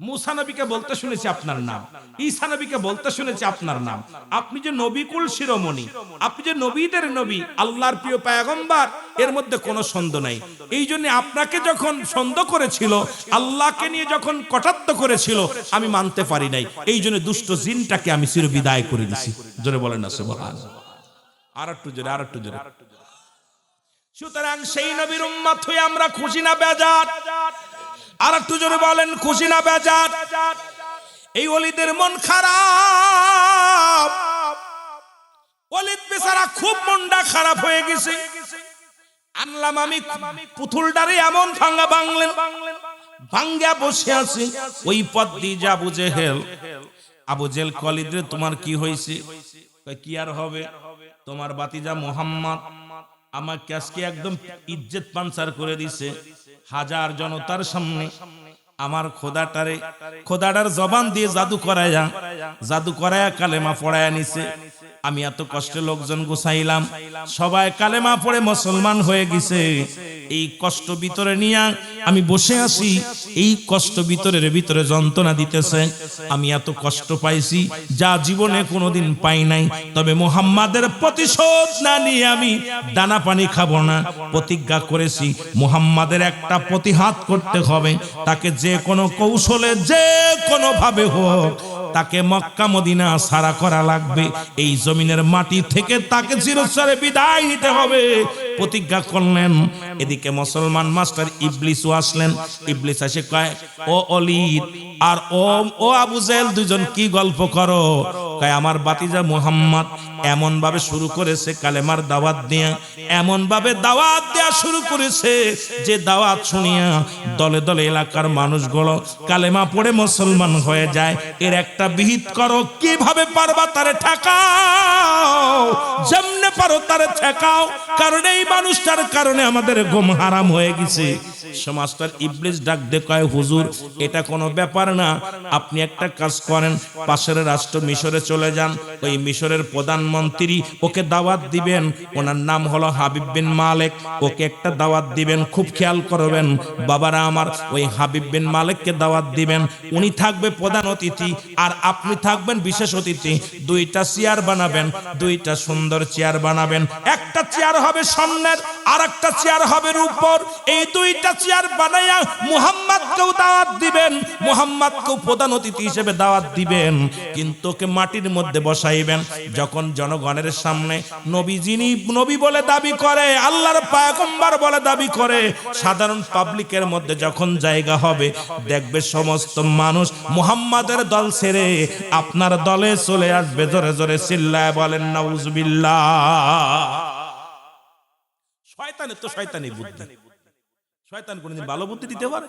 মুসা নবীকে বলতে শুনেছি আপনার নাম, ঈসা নবীকে বলতে শুনেছি আপনার নাম। আপনি যে নবীকুল শিরোমণি, আপনি যে নবীদের নবী, আল্লাহর প্রিয় পয়গম্বর, এর মধ্যে কোনো সন্দেহ নাই। এই জন্য আপনাকে যখন সন্দেহ করেছিল, আল্লাহকে নিয়ে যখন কটাক্ষ করেছিল, আমি মানতে পারি নাই। এই জন্য দুষ্ট জিনটাকে আমি চির বিদায় করে দিছি। জোরে বলেন না সুবহানাল্লাহ। আর একটু জোরে, আর একটু জোরে। সুতরাং সেই নবীর উম্মত হয়ে আমরা খুশি না বেজার? আর একটু জোরে বলেন, খুশি না বেজার? এই ওলিদের মন খারাপ, ওলিদ বেচারা খুব মনটা খারাপ হয়ে গেছে। আনলাম আমি পুতুলটারে এমন ভাঙা বাংলেন, ভাঙ্গা বসে আছে। ওই পথ দিয়ে যা আবু জেহেল, আবু জেহেল কলিদ রে তোমার কি হয়েছে? কি আর হবে, তোমার বাতিজা মুহাম্মদ আমাকে আজকে একদম ইজ্জত পাঞ্চার করে দিছে হাজার জনতার সামনে। আমার খোদাটার জবান দিয়ে জাদু করায়া কালেমা পড়ায়া নিছে। আমি এত কষ্টে লোকজন গুছাইলাম, সবাই কালেমা পড়ে মুসলমান হয়ে গেছে। এই কষ্ট ভিতরে নিয়ে আমি বসে আছি, এই কষ্ট ভিতরে যন্ত্রণা দিতেছে। আমি এত কষ্ট পাইছি যা জীবনে কোনোদিন পাই নাই। তবে মুহাম্মাদের প্রতিশোধ না নিয়ে আমি দানা পানি খাবো না। প্রতিজ্ঞা করেছি মুহাম্মাদের একটা প্রতিহাত করতে হবে। তাকে যে কোনো কৌশলে, যে কোনো ভাবে হোক, তাকে মক্কা মদিনা সারা করা লাগবে। এই জমিনের মাটি থেকে তাকে চিরস্থায়ী বিদায় নিতে হবে। প্রতিজ্ঞা করলেন। এদিকে মুসলমান মাস্টার ইবলিসও আসলেন। ইবলিস এসে কয়, ও ওলীদ আর ও আবু জেহেল দুজন কি গল্প করো? কয় আমার বাতিজা মুহাম্মদ এমন ভাবে শুরু করেছে কালেমার দাওয়াত দিয়া, এমন ভাবে দাওয়াত দেয়া শুরু করেছে যে দাওয়াত শুনিয়া দলে দলে এলাকার মানুষগুলো কালেমা পড়ে মুসলমান হয়ে যায়। এর একটা বিহিত করো, কিভাবে পারবা তারে ঠেকাও, যেমনে পারো তারে ঠেকাও, কারণ এই মানুষটার কারণে আমাদের ঘুম হারাম হয়ে গেছে। মাস্টার ইবলিস ডাক দে কয়, হুজুর এটা কোনো ব্যাপার না, আপনি একটা কাজ করেন, পাশের রাষ্ট্র মিশরে চলে যান। ওই মিশরের প্রধানমন্ত্রী, ওকে দাওয়াত দিবেন, ওনার নাম হলো হাবিব বিন মালেক। ওকে একটা দাওয়াত দিবেন, খুব খেয়াল করবেন বাবারা আমার। ওই হাবিব বিন মালেককে দাওয়াত দিবেন, উনি থাকবে প্রধান অতিথি আর আপনি থাকবেন বিশেষ অতিথি। দুইটা চেয়ার বানাবেন, দুইটা সুন্দর চেয়ার বানাবেন। একটা চেয়ার হবে স্বর্ণের, আর একটা চেয়ার হবে রূপোর। এই দুইটা চেয়ার বানাইয়া মুহাম্মদকেও দাওয়াত দিবেন, মুহাম্মদকেও প্রধান অতিথি হিসেবে দাওয়াত দিবেন, কিন্তু ওকে মাটির মধ্যে বসাইবেন। যখন জনগণের সামনে নবী, যিনি নবী বলে দাবি করে, আল্লাহর পয়গম্বর বলে দাবি করে, সাধারণ পাবলিকের মধ্যে যখন জায়গা হবে, দেখবে সমস্ত মানুষ মুহাম্মাদের দল ছেড়ে আপনার দলে চলে আসবে। জোরে জোরে চিল্লায় বলেন নাউজুবিল্লাহ। শয়তানের তো শয়তানি বুদ্ধি, শয়তান কোনদিন ভালো বুদ্ধি দিতে পারে?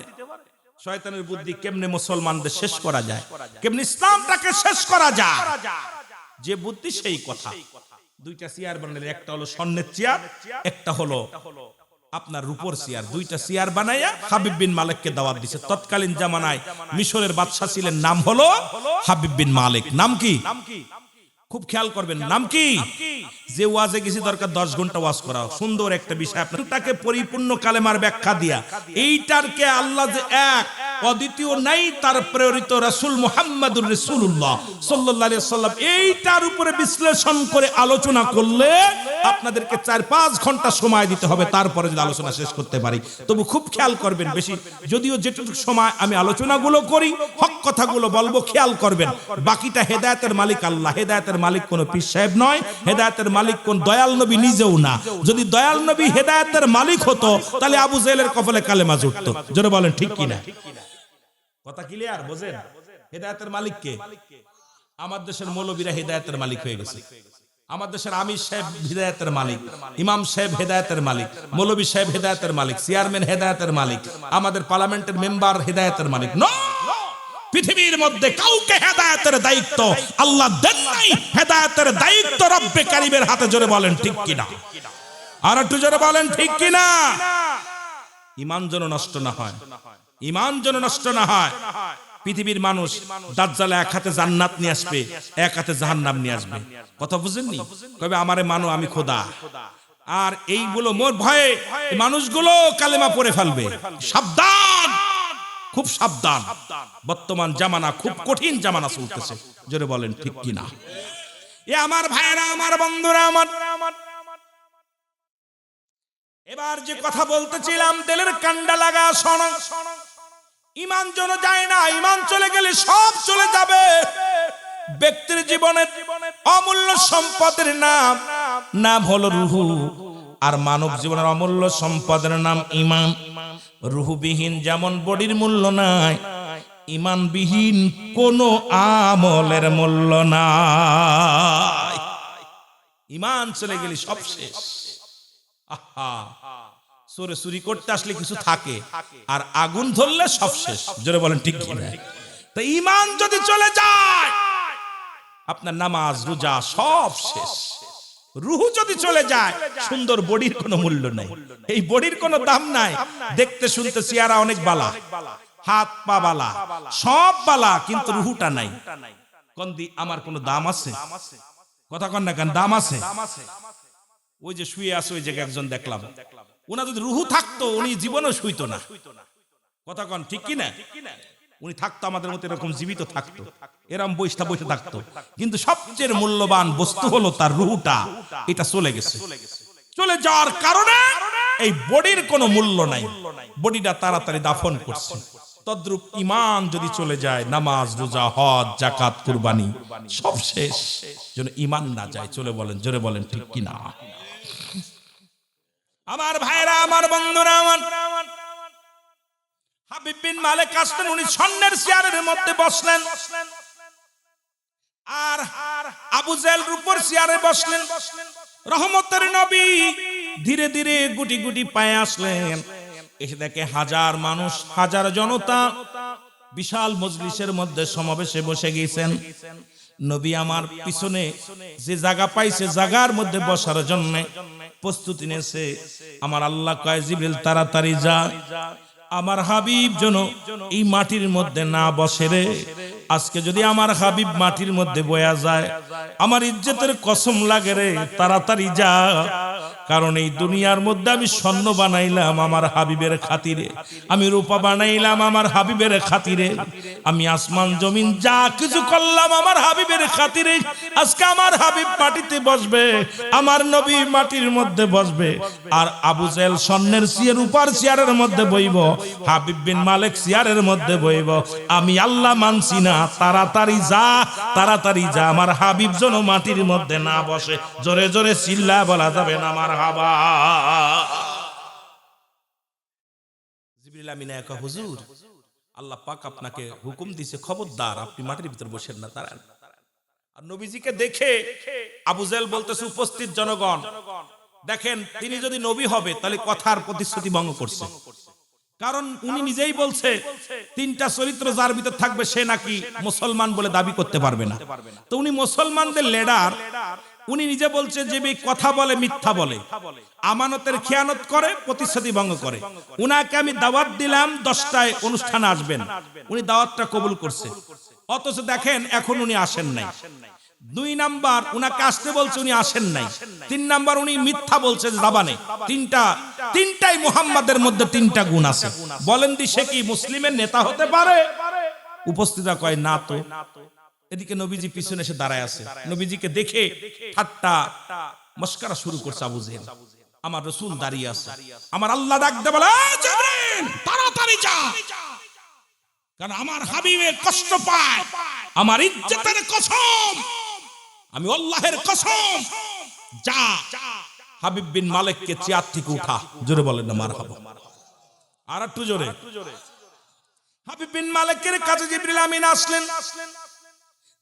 শয়তানের বুদ্ধি কেমনে মুসলমানদের শেষ করা যায়, কেমনে ইসলামটাকে শেষ করা যায়, যে বুদ্ধি সেই কথা। দুইটা চেয়ার বানালেন, একটা হলো স্বর্ণের চেয়ার, একটা হলো আপনার রূপোর চেয়ার। দুইটা চেয়ার বানাইয়া হাবিব বিন মালিককে দাওয়াত দিছে। তৎকালীন জামানায় মিশরের বাদশা ছিলেন, নাম হলো হাবিব বিন মালিক। নাম কি? খুব খেয়াল করবেন, নাম কি? যে ওয়াজে গেছি দরকার 10 ঘন্টা ওয়াজ করা, সুন্দর একটা বিষয় আপনাকে পরিপূর্ণ কালেমার ব্যাখ্যা দিয়া। এইটারকে আল্লাহ যে এক, অদ্বিতীয় নাই তার প্রেরিত রাসূল মুহাম্মদুর রাসূলুল্লাহ সাল্লাল্লাহু আলাইহি ওয়াসাল্লাম। এইটার উপরে বিশ্লেষণ করে আলোচনা করলে আপনাদেরকে 4-5 ঘন্টা সময় দিতে হবে, তারপরে যদি আলোচনা শেষ করতে পারি। তবু খুব খেয়াল করবেন, বেশি যদিও যেটুকু সময় আমি আলোচনাগুলো করি হক কথাগুলো বলবো, খেয়াল করবেন। বাকিটা হেদায়েতের মালিক আল্লাহ, হেদায়েতের মালিক কোন পীর সাহেব নয়, হেদায়েতের মালিক কোন দয়াল নবী নিজেও না। যদি দয়াল নবী হেদায়েতের মালিক হতো তাহলে আবু জেহেলের কপালে কালেমা জুটতো। জোরে বলেন ঠিক কিনা? কথা ক্লিয়ার? বোঝেন হেদায়েতের মালিক কে? আমার দেশের মৌলবীরা হেদায়েতের মালিক হয়ে গেছে। আমার দেশের আমির সাহেব হেদায়েতের মালিক, ইমাম সাহেব হেদায়েতের মালিক, মৌলবী সাহেব হেদায়েতের মালিক, চেয়ারম্যান হেদায়েতের মালিক, আমাদের পার্লামেন্টের মেম্বার হেদায়েতের মালিক। নো, পৃথিবীর মধ্যে কাউকে হেদায়েতের দায়িত্ব আল্লাহ দেন নাই। হেদায়েতের দায়িত্ব রব্বে কারীমের হাতে। জোরে বলেন ঠিক কিনা? আর একটু জোরে বলেন ঠিক কিনা? ঈমান যেন নষ্ট না হয়, ঈমান যেন নষ্ট না হয়। পৃথিবীর মানুষ দাজ্জাল এক হাতে জান্নাত নিয়ে আসবে, এক হাতে জাহান্নাম নিয়ে আসবে। কথা বুঝেননি? কবে আমারে মানো আমি খোদা। আর এইগুলো মোর ভয়ে মানুষগুলো কালেমা পড়ে ফেলবে। সাবধান, খুব সাবধান। বর্তমান জামানা খুব কঠিন জামানা চলতেছে। জোরে বলেন ঠিক কিনা? এ আমার ভাইরা, আমার বন্ধুরা, আমার এবার যে কথা বলতেছিলাম দিলের কান্ডা লাগা শোনো। ঈমান যেন যায় না, ঈমান চলে গেলে সব চলে যাবে। ব্যক্তির জীবনের অমূল্য সম্পদের নাম হলো রূহ, আর মানব জীবনের অমূল্য সম্পদের নাম ঈমান। রূহবিহীন যেমন বডির মূল্য নাই, ঈমানবিহীন কোনো আমলের মূল্য নাই। ঈমান চলে গেলে সব শেষ। আহা, চোরে চুরি করতে আসলে কিছু থাকে, আর আগুন ধরলে সব শেষ। জোরে বলেন ঠিক কিনা? তো ঈমান যদি চলে যায় আপনার নামাজ রোজা সব শেষ। রূহ যদি চলে যায় সুন্দর বডির কোনো মূল্য নাই, এই বডির কোনো দাম নাই। দেখতে শুনতে চেহারা অনেক বালা, হাত পা বালা, সব বালা, কিন্তু রূহটা নাই। কোনদি আমার কোনো দাম আছে? কথা কন না কেন? দাম আছে? ওই যে শুয়ে আছে ওই জায়গায় একজন দেখলাম, ওনা যদি রূহ থাকতো উনি জীবনও শুইতো না। কথা কন ঠিক কিনা? উনি থাকতো আমাদের মতো এরকম জীবিত থাকতো, এরকম বৈশা বসে থাকতো। কিন্তু সবচেয়ে মূল্যবান বস্তু হলো তার রূহটা। এটা চলে গেছে। চলে যাওয়ার কারণে এই বডির কোনো মূল্য নাই, বডিটা তাড়াতাড়ি দাফন করছে। তদ্রূপ ঈমান যদি চলে যায়, নামাজ রোজা হজ যাকাত কুরবানি সব শেষ। যেন ঈমান না যায়। চলে বলেন, জোরে বলেন ঠিক কিনা? আমার ভাইরা, আমার বন্ধুরা, আমার হাবিব বিন মালিক আসলেন, উনি স্বর্ণের চেয়ারের মধ্যে বসলেন, আর আবু জেহেল রূপোর চেয়ারে বসলেন। রহমতের নবী ধীরে ধীরে গুটি গুটি পায়ে আসলেন। এসে দেখে হাজার মানুষ, হাজার জনতা বিশাল মজলিসের মধ্যে সমাবেশে বসে গিয়েছেন। নবী আমার পিছনে যে জায়গা পাইছে জায়গার মধ্যে বসার জন্য প্রস্তুতি নিয়েছে। আমার আল্লাহ কয়, জিবরিল তাড়াতাড়ি যা, আমার হাবিব যেন এই মাটির মধ্যে না বসে রে। আজকে যদি আমার হাবিব মাটির মধ্যে বয়া যায় আমার ইজ্জতের কসম লাগে রে, তাড়াতাড়ি যা। কারণ এই দুনিয়ার মধ্যে আমি স্বর্ণ বানাইলাম আমার হাবিবের খাতিরে, আমি রূপা বানাইলাম আমার হাবিবের খাতিরে, আমি আসমান জমিন যা কিছু করলাম আমার হাবিবের খাতিরে। আজকে আমার হাবিব মাটিতে বসবে, আমার নবী মাটির মধ্যে বসবে, আর আবু জেহেল স্বর্ণের চেয়ার রূপার চেয়ারের মধ্যে বইব, হাবিব বিন মালিক চেয়ারের মধ্যে বইব। আমি আল্লাহ মানছি না, তাড়াতাড়ি যা, তাড়াতাড়ি যা, আমার হাবিব যেন মাটির মধ্যে না বসে। জোরে জোরে চিল্লা বলা যাবে না আমার হাবা। জিবরিল আমিন একা, হুজুর আল্লাহ পাক আপনাকে হুকুম দিয়েছে, খবরদার আপনি মাটির ভিতর বসেন না, দাঁড়ান। আর নবীজিকে দেখে আবু জেহেল বলতেছে, উপস্থিত জনগণ দেখেন, তিনি যদি নবী হবে তাহলে কথার প্রতিশ্রুতি ভঙ্গ করছে। কারণ উনি নিজেই বলছে তিনটা চরিত্র যার ভিতর থাকবে সে নাকি মুসলমান বলে দাবি করতে পারবে না। তো উনি মুসলমানদের লিডার, উনি নিজে বলছে যে কথা বলে মিথ্যা বলে, আমানতের খেয়ানত করে, প্রতিশ্রুতি ভঙ্গ করে। উনাকে আমি দাওয়াত দিলাম 10টায় অনুষ্ঠানে আসবেন, উনি দাওয়াতটা কবুল করছে। অথচ দেখেন এখন উনি আসেন নাই। 2 নাম্বার উনাকে আসতে বলছে, উনি আসেন নাই। 3 নাম্বার উনি মিথ্যা বলছে জাবানে। তিনটাই মুহাম্মাদের মধ্যে 3টা গুণ আছে। বলেন দি সে কি মুসলিমের নেতা হতে পারে? উপস্থিতরা কয় না তো। এদিকে নবীজি পিছনে এসে দাঁড়ায় আছে। নবীজিকে দেখে ঠাট্টা মস্করা শুরু করছে আবু জেহেল। আমার রাসূল দাঁড়িয়ে আছে। আমার আল্লাহ ডাক দে বলে, জিবরিল তাড়াতাড়ি যা, কারণ আমার হাবিবের কষ্ট পায়। আমার ইজ্জতের কসম, আমি আল্লাহর কসম, যা হাবিব বিন মালিককে চেয়ার থেকে উঠা। জোরে বলেন না মারহাবা। আর একটু জোরে। হাবিব বিন মালিকের কাছে জিবরিল আমিন আসলেন।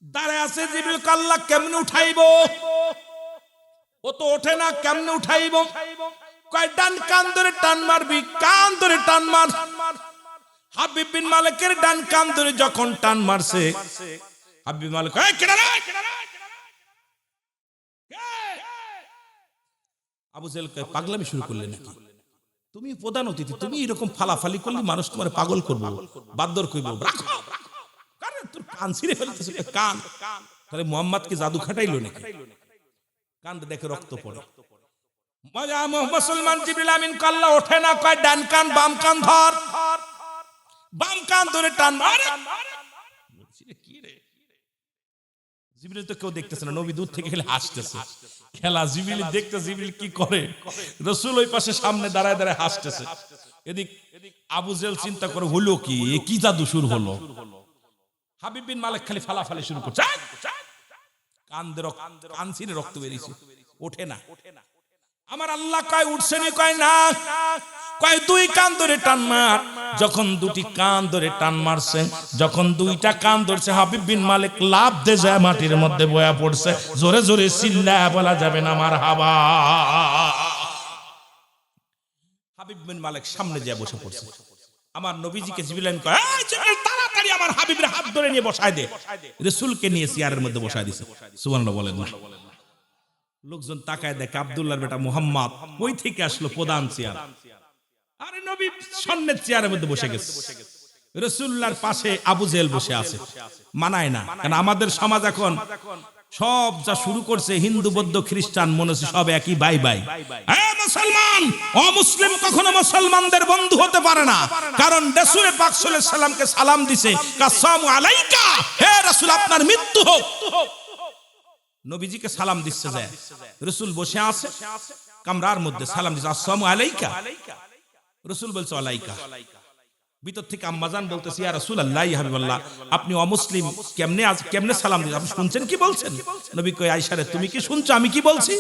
দাঁড়ায় আছে। জিবরিল আল্লাহ কেমনে উঠাইবো? ও তো ওঠে না, কেমনে উঠাইবো? কয় ডান কান ধরে টান মারবি, কান ধরে টান মার। হাবিব বিন মালিকের ডান কান ধরে যখন টান মারছে, হাবিব বিন মালিক এই কেডা রে? আবু জেহেল কয় পাগলামি শুরু করলে নাকি? তুমি প্রধান অতিথি, তুমি এরকম ফালাফালি করলে মানুষ তোমার পাগল করবো, বাদ্দর কইবো। রাখো, কারণ তোর কান ছিঁড়ে ফেলতেছে। কান তাহলে মুহাম্মদ কি জাদু খাটাইলো নাকি? কান দেখে রক্ত পড়ে। মুসলমান জিবরিল আমিন কাল্লা ওঠে না, কয় ডান কান বাম কান ধর। বাম কান ধরে টান মার। কি রে? জিবরিল তো কেউ দেখতেছে না, নবী দূর থেকে খেলে হাসতেছে। খেলা জিবরিল দেখতে, জিবরিল কি করে? রাসূল ওই পাশে সামনে দাঁড়ায় দাঁড়ায় হাসতেছে। এদিক আবু জেহেল চিন্তা করে হলো কি, কি জাদু শুরু হলো? হাবিব বিন মালিক খালি ফালাফালি শুরু করছে। কান ছিঁড়ে রক্ত বেরিয়েছে, ওঠে না। আমার আল্লাহ কয় উঠছে নি? কয় না। কয় 2 কান ধরে টান মার। যখন 2টি কান ধরে টান মারছে, যখন 2টা কান ধরছে, হাবিব বিন মালিক লাফ দিয়ে যায় মাটির মধ্যে বয়া পড়ছে। জোরে জোরে চিল্লায়া বলা যাবে না মারহাবা। হাবিব বিন মালিক সামনে যায় বসে পড়ছে। আমার নবীজিকে জিবরিল কয়, এই জিবরিল তাড়াতাড়ি আমার হাবিবের হাত ধরে নিয়ে বসায় দে। রাসূলকে নিয়ে চেয়ারের মধ্যে বসায় দিয়েছে। সুবহানাল্লাহ বলেন না। লোকজন তাকায় দেখে আব্দুল্লাহর বেটা মুহাম্মদ কই থেকে আসলো প্রধান চেয়ার। আরে নবী সামনের চেয়ারের মধ্যে বসে গেছে। রাসূলুল্লাহর পাশে আবু জেহেল বসে আছে। মানায় না, কারণ আমাদের সমাজ এখন সব যা শুরু করছে, হিন্দু বৌদ্ধ খ্রিস্টান মনে হচ্ছে সব একই ভাই ভাই। হ্যাঁ মুসলমান, অমুসলিম কখনো মুসলমানদের বন্ধু হতে পারে না। কারণ রাসূল পাক সাল্লাল্লাহু আলাইহি সাল্লামকে সালাম দিছে, কাসসামু আলাইকা, হে রাসূল আপনার মৃত্যু হোক। নবীজিকে সালাম দিচ্ছে যায়। রাসূল বসে আছে কামরার মধ্যে, সালাম দিচ্ছে আসসালামু আলাইকা। রাসূল বলছে আলাইকা। ভিতর থেকে আম্মাজান বলতেছে, ইয়া রাসূলুল্লাহ, ইয়া হাবিবাল্লাহ, আপনি অমুসলিম কেমনে সালাম দিলেন? আপনি শুনছেন কি বলছেন? নবী কয়, আয়েশা রে তুমি কি শুনছো আমি কি বলছি?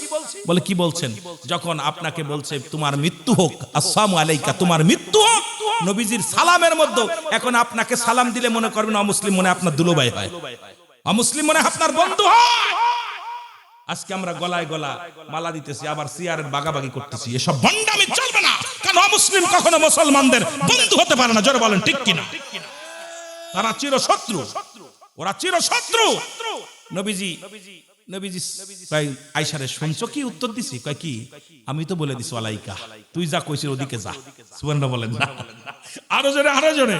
বলে কি বলছেন? যখন আপনাকে বলছে তোমার মৃত্যু হোক, আসসালামু আলাইকা, তোমার মৃত্যু হোক, নবীজির সালামের মধ্যে এখন আপনাকে সালাম দিলে মনে করবেন অমুসলিম মনে আপনার দুলোভাই হয়, অমুসলিম মনে আপনার বন্ধু হয়। আজকে আমরা গলায় গলা মালা দিতেছি, আবার সিয়ারের বাগাবাগি করতেছি। এসব ভণ্ডামি চলবে না, কারণ অমুসলিম কখনো মুসলমানদের বন্ধু হতে পারে না। জোরে বলেন ঠিক কিনা? তারা চিরশত্রু, ওরা চিরশত্রু। নবীজি কয়, আয়েশা রে শুনছো কি উত্তর দিছি? কয় কি? আমি তো বলে দিছি আলাইকা, তুই যা কইছিস ওদিকে যা। সুবহানাল্লাহ বলেন না। আরো জোরে, আরো জোরে।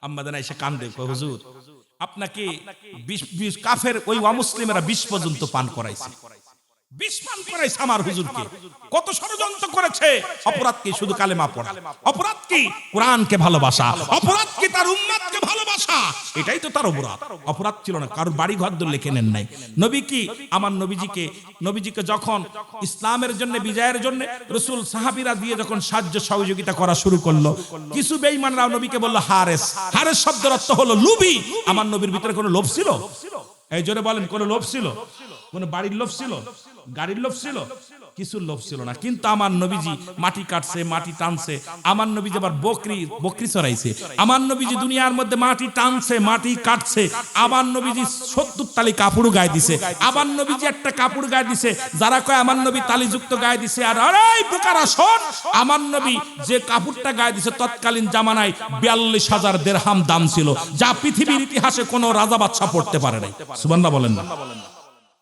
আম্মা জান আয়েশা কান্দে, কয় হুজুর আপনাকে 20 কাফের ওই অমুসলিমেরা 20 পর্যন্ত পান করাইছে, 20 পান করাইছে আমার হুজুরকে। কত ষড়যন্ত্র করেছে। অপরাধ কি? শুধু কালেমা পড়া। অপরাধ কি? কোরআনকে ভালোবাসা। অপরাধ কি? তার উম্মতকে ভালোবাসা। এটাই তো তার অপরাধ। অপরাধ ছিল না, কারোর বাড়ি ঘর দর লিখে নেন নাই। নবী কি আমার নবীজিকে যখন ইসলামের জন্য, বিজয়ের জন্য রাসূল সাহাবীরা দিয়ে যখন সাহায্য সহযোগিতা করা শুরু করলো, কিছু বেঈমানরা নবীকে বলল হারেস। হারেস শব্দের অর্থ হলো লোভী। আমার নবীর ভিতরে কোনো লোভ ছিল? এই জোরে বলেন, কোন লোভ ছিল? কোন বাড়ির লোভ ছিল? গাড়ির লোভ ছিল? কিছু লোভ ছিল না। কিন্তু আমার নবীজি মাটি কাটছে, মাটি টানছে। আমার নবীজি আবার বকরি চড়াইছে। আমার নবীজি দুনিয়ার মধ্যে মাটি টানছে, মাটি কাটছে। আমার নবীজি 70 তালি কাপড় গায়ে দিছে। আমার নবীজি একটা কাপড় গায়ে দিছে, যারা কয় আমার নবী তালিযুক্ত গায়ে দিছে, আর আরে বোকারা শোন, আমার নবী যে কাপড়টা গায়ে দিছে তৎকালীন জামানায় 42,000 দিরহাম দাম ছিল, যা পৃথিবীর ইতিহাসে কোনো রাজা বাদশা পড়তে পারে নাই। সুবহানাল্লাহ বলেন না।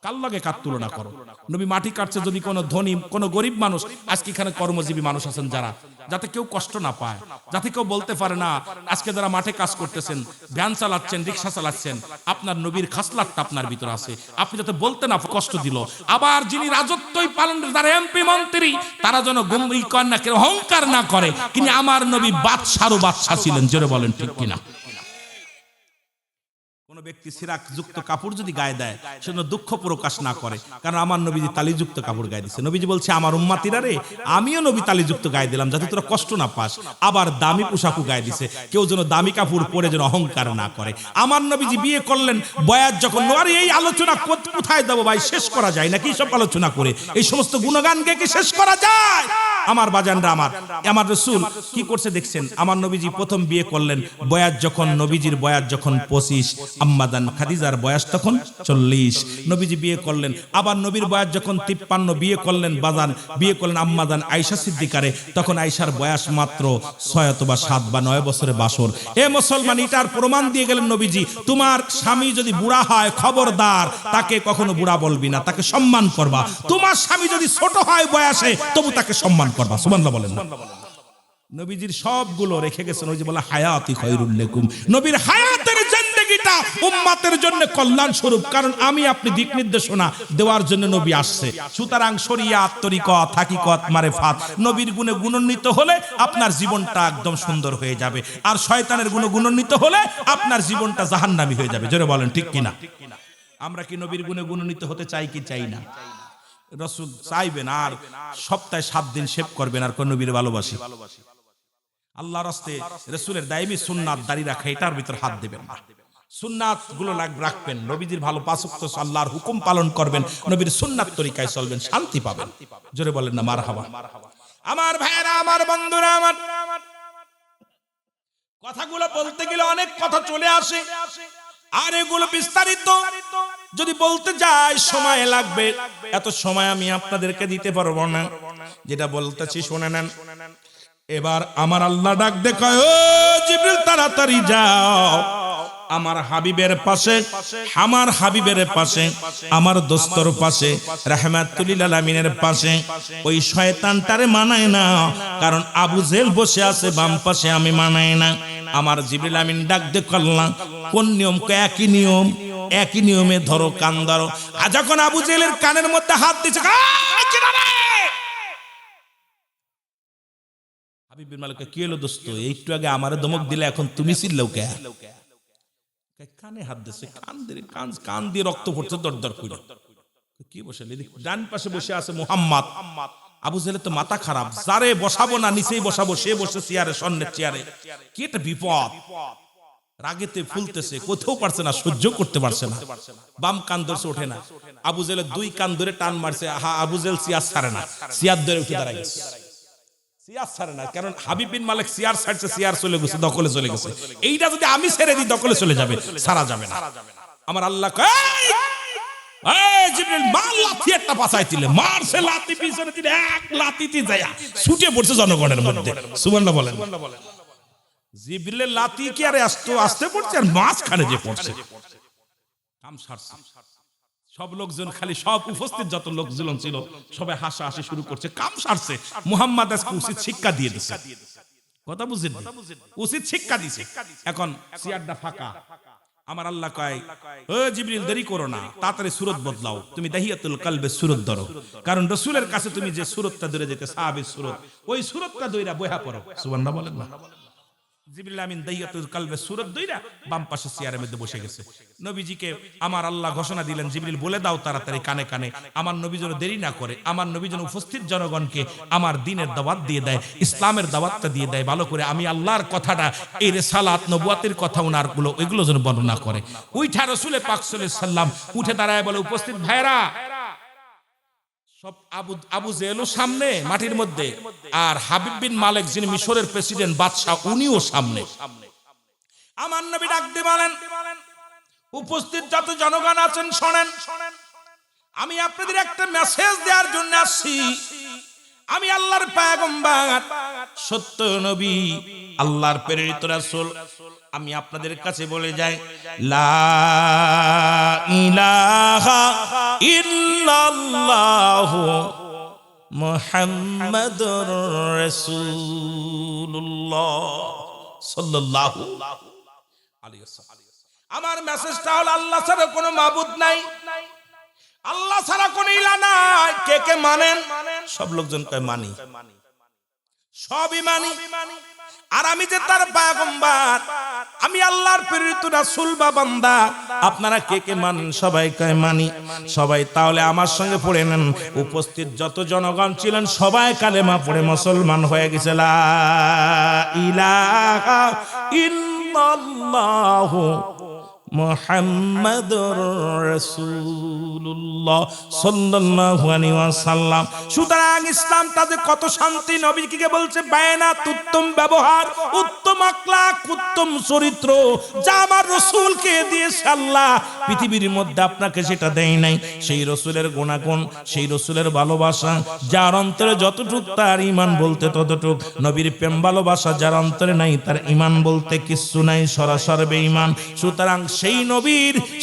কার লগে কার তুলনা করো? নবী মাটি কাটছে, যদি কোনো ধনী কোনো গরিব মানুষ, আজকে এখানে কর্মজীবী মানুষ আছেন যারা যাতে কেউ কষ্ট না পায়, যাতে কেউ বলতে পারে না আজকে যারা মাঠে কাজ করতেছেন, ভ্যান চালাচ্ছেন, রিক্সা চালাচ্ছেন, আপনার নবীর খাসলাতটা আপনার ভিতরে আছে, আপনি যাতে বলতে না কষ্ট দিল। আবার যিনি রাজত্বই পালন, যারা এমপি মন্ত্রী, তারা যেন গুমরি কর না, অহংকার না করে, কিন্তু আমার নবী বাদশারও বাদশা ছিলেন। জোরে বলেন ঠিক কিনা? কোন ব্যক্তি সিরাক যুক্ত কাপড় যদি গায়ে দেয়, সেজন্য দুঃখ প্রকাশ না করে, কারণ আমার নবীজি তালিযুক্ত কাপড় গায়ে দিচ্ছে। নবীজি বলছে আমার উম্মতিরা রে, আমিও নবী তালিযুক্ত গায়ে দিলাম যাতে তোরা কষ্ট না পাস। আবার দামি পোশাকও গায়ে দিছে, কেউ যেন দামি কাপড় পরে যেন অহংকার না করে। আমার নবীজি বিয়ে করলেন, বয়াত যখন, আরে এই আলোচনা কোথায় দেবো ভাই, শেষ করা যায় নাকি সব আলোচনা করে? এই সমস্ত গুণগানকে কি শেষ করা যায়? আমার বাজানরা, আমার রাসূল কি করছে দেখছেন? আমার নবীজি প্রথম বিয়ে করলেন, বয়াত যখন, নবীজির বয়াত যখন 25, আম্মাজান খাদিজার বয়স তখন 40, নবীজি বিয়ে করলেন। আবার নবীর বয়স যখন 53, বিয়ে করলেন বিয়ে করলেন আম্মাজান আয়েশা সিদ্দিকারে, তখন আয়েশার বয়স মাত্র 6 অথবা 7 বা 9 বছরে বাসর। এ মুসলমান, এটার প্রমাণ দিয়ে গেলেন নবীজি, তোমার স্বামী যদি বুড়া হয়, খবরদার তাকে কখনো বুড়া বলবি না, তাকে সম্মান করবা। তোমার স্বামী যদি ছোট হয় বয়সে, তবু তাকে সম্মান করবা। সুবহানাল্লাহ বলেন না? নবীজির সবগুলো রেখে গেছেন, ওই যে বলে হায়াতি খায়রুল লাকুম। নবীর হায়াতের জিন্দেগিটা উম্মতের জন্য কল্যাণ স্বরূপ, কারণ আমি আপনি দিক নির্দেশনা দেওয়ার জন্য নবী আসছে। সুতরাং শরিয়াত, তরিকত, হাকিকত, মারিফাত, নবীর গুণে গুণান্বিত হলে আপনার জীবনটা একদম সুন্দর হয়ে যাবে, আর শয়তানের গুণে গুণান্বিত হলে আপনার জীবনটা জাহান্নামী হয়ে যাবে। জোরে বলেন ঠিক কিনা? আমরা কি নবীর গুণে গুণান্বিত হতে চাই কি চাই না? রাসূল চাইবেন আর সপ্তাহে 7 দিন শেভ করবেন, আর কোন নবীর ভালোবাসি, আল্লাহর রাস্তে রাসূলের দাইমি সুন্নাত দাড়ি রাখা, এটার ভিতর হাত দিবেন না। সুন্নাত গুলো রাখবেন, নবীজির ভালো 5 ওয়াক্ত আল্লাহর হুকুম পালন করবেন, নবীর সুন্নাত তরিকায় চলবেন, শান্তি পাবেন। জোরে বলেন না মারহাবা? আমার ভাইয়েরা, আমার বন্ধুরা, আমার কথাগুলো বলতে গেলে অনেক কথা চলে আসে, আর এগুলো বিস্তারিত যদি বলতে যাই সময় লাগবে, এত সময় আমি আপনাদেরকে দিতে পারবো না। যেটা বলতেছি শুনে নেন। এবার আমার আল্লাহ ডাক দেখায়, ও জিবরিল তাড়াতাড়ি যাও আমার হাবিবের পাশে, আমার হাবিবের পাশে, আমার দোস্তর পাশে, রাহমাতুল লিল আলামিনের পাশে। ওই শয়তানটারে মানায় না, কারণ আবু জেহেল বসে আছে বাম পাশে, আমি মানাই না। আমার জিবরিল আমিন ডাক দেখাল্লাম, কোন নিয়ম? একই নিয়ম, একই নিয়মে ধরো, কান ধরো। আর যখন আবু জেহেলের কানের মধ্যে হাত দিচ্ছে, হাবিব বিন মালিক, কি হলো দোস্ত? একটু আগে আমারে ধমক দিলে, এখন তুমি চিল্লাও কে? কানে হাত দিচ্ছে, কান দিয়ে রক্ত পড়ছে দরদর করে। কি বসে? ডান পাশে বসে আছে মুহাম্মদ। আবু জেহেলের তো মাথা খারাপ, যারে বসাবো না নিচেই বসাবো, সে বসে চেয়ারে, সামনের চেয়ারে। কি একটা বিপদ! রাগেতে ফুলতেছে, কোথাও পারছে না, সহ্য করতে পারছে না। বাম কান ধরছে, ওঠে না। আবু জেহেলের 2 কান ধরে টান মারছে, আবু জেহেল চেয়ার ছাড়ে না, চেয়ার ধরে উঠে দাঁড়ায় গেছে। চেয়ার ছাড়ে না, কারণ হাবিব বিন মালিক চেয়ার ছাড়ছে, চেয়ার চলে গেছে, দখলে চলে গেছে। এইটা যদি আমি ছেড়ে দিই, দখলে চলে যাবে, ছাড়া যাবে না। আমার আল্লাহ কয়, এই জিবরিল, মার লাথি একটা পাছাই দিলে, মারছে লাথি, পিছনে দিলে এক লাথিতে যায় ছুটে পড়ছে জনগণের মধ্যে। সুবহানাল্লাহ বলেন। জিবরিলের লাথি কি আরে আসতে পড়ছে, আর মাঝখানে যে পড়ছে, কাম সারছে। সব লোকজন, খালি সব উপস্থিত যত লোকজন ছিল, সবাই হাসাহাসি শুরু করছে, কাম সারছে। মুহাম্মদ আজকে উচিত শিক্ষা দিয়ে দিছে। কথা বুঝেন? উচিত শিক্ষা দিছে। এখন চেয়ারটা ফাঁকা। আমার আল্লাহ কয়, ও জিবরিল, দেরি করো না, তাড়াতাড়ি সূরত বদলাও, তুমি দাহিয়াতুল কলবে সূরত ধরো, কারণ রাসূলের কাছে তুমি যে সূরতটা ধরে যেতে, সাহাবীর সূরত, ওই সূরতটা ধইরা বইহা পড়ো। সুবহানাল্লাহ বলেন না? জিবরিল আমিন দাহিয়াতুল কলবে সূরত ধইরা বাম পাশে চেয়ারের মধ্যে বসে গেছে। নবীজিকে আমার আল্লাহ ঘোষণা দিলেন, জিবরিল বলে দাও তাড়াতাড়ি কানে কানে, আমার নবী যেন দেরি না করে, আমার নবী যেন উপস্থিত জনগণকে আমার দ্বীনের দাওয়াত দিয়ে দেয়, ইসলামের দাওয়াতটা দিয়ে দেয় ভালো করে। আমি আল্লাহর কথাটা, এই রিসালাত নবুয়াতের কথা ওনার গুলো, ওইগুলো যেন বর্ণনা করে। উঠা রাসূল পাক সাল্লাল্লাহু আলাইহি সাল্লাম উঠে দাঁড়ায় বলে, উপস্থিত ভাইরা, সব আবু জেহেলও সামনে মাটির মধ্যে, আর হাবিব বিন মালিক যিনি মিশরের প্রেসিডেন্ট, বাদশাহ, উনিও সামনে। আমার নবী ডাক দিয়ে বলেন, উপস্থিত যত জনগণ আছেন শোনেন, আমি আপনাদের একটা মেসেজ দেওয়ার জন্য আসছি। আমি আল্লাহর পয়গম্বর, সত্য নবী, আল্লাহর প্রেরিত রাসূল। আমি আপনাদের কাছে বলে যাই, লা ইলাহা ইল্লাল্লাহু মুহাম্মাদুর রাসূলুল্লাহ সাল্লাল্লাহু আলাইহি ওয়াসাল্লাম। আমার মেসেজটা হলো আল্লাহ ছাড়া কোনো মাবুদ নাই, আল্লাহ ছাড়া কোনো ইলাহ নাই। কে কে মানেন? সব লোকজন কয় মানি, সবই মানি। আর আমি যে তার পয়গম্বর, আমি আল্লাহর প্রেরিত রাসূল বা বান্দা, আপনারা কে কে মানেন? সবাই কয় মানি। সবাই তাহলে আমার সঙ্গে পড়ে নেন। উপস্থিত যত জনগণ ছিলেন সবাই কালেমা পড়ে মুসলমান হয়ে গেছে। লা ইলাহা ইল্লাল্লাহু মুহাম্মাদুর রাসূলুল্লাহ সাল্লাল্লাহু আলাইহি ওয়াসাল্লাম। সুতরাং ইসলামটা যে কত শান্তি, নবীকে বলছে বায়নাত, উত্তম ব্যবহার, উত্তম আখলাক, উত্তম চরিত্র, যা আমার রাসূলকে দিয়েছে আল্লাহ, পৃথিবীর মধ্যে আপনাকে সেটা দেয় নাই। সেই রাসূলের গুণাগুণ, সেই রাসূলের ভালোবাসা, যার অন্তরে যতটুক তার ঈমান বলতে ততটুক। নবীর প্রেম ভালোবাসা যার অন্তরে নাই তার ঈমান বলতে কিচ্ছু নাই, সরাসরি বেঈমান। সুতরাং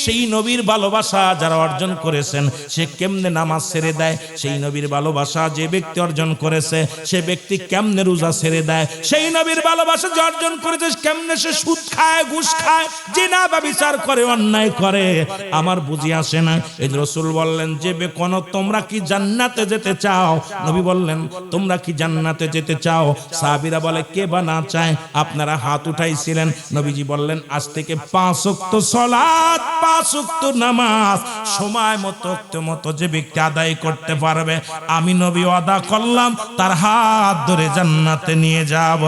সেই নবীর ভালোবাসা যারা অর্জন করেছেন, সে কেমনে নামাজ ছেড়ে দেয়? সেই নবীর ভালোবাসা যে ব্যক্তি অর্জন করেছে, সে ব্যক্তি কেমনে রোজা ছেড়ে দেয়? সেই নবীর ভালোবাসা যে অর্জন করেছে, কেমনে সে সুদ খায়, ঘুষ খায়, জিনা ব্যভিচার করে, অন্যায় করে? আমার বুঝি আসে না। এই রাসূল বললেন যে কোন তোমরা কি জান্নাতে যেতে চাও? নবী বললেন তোমরা কি জান্নাতে যেতে চাও? সাহাবীরা বলে কে বা না চায়? আপনারা হাত উঠাইছিলেন। নবীজি বললেন আজ থেকে 5 ওয়াক্ত সালাত, 5 ওয়াক্ত নামাজ সময় মতো যে ব্যক্তি আদায় করতে পারবে, আমি নবী ওয়াদা করলাম তার হাত ধরে জান্নাতে নিয়ে যাব।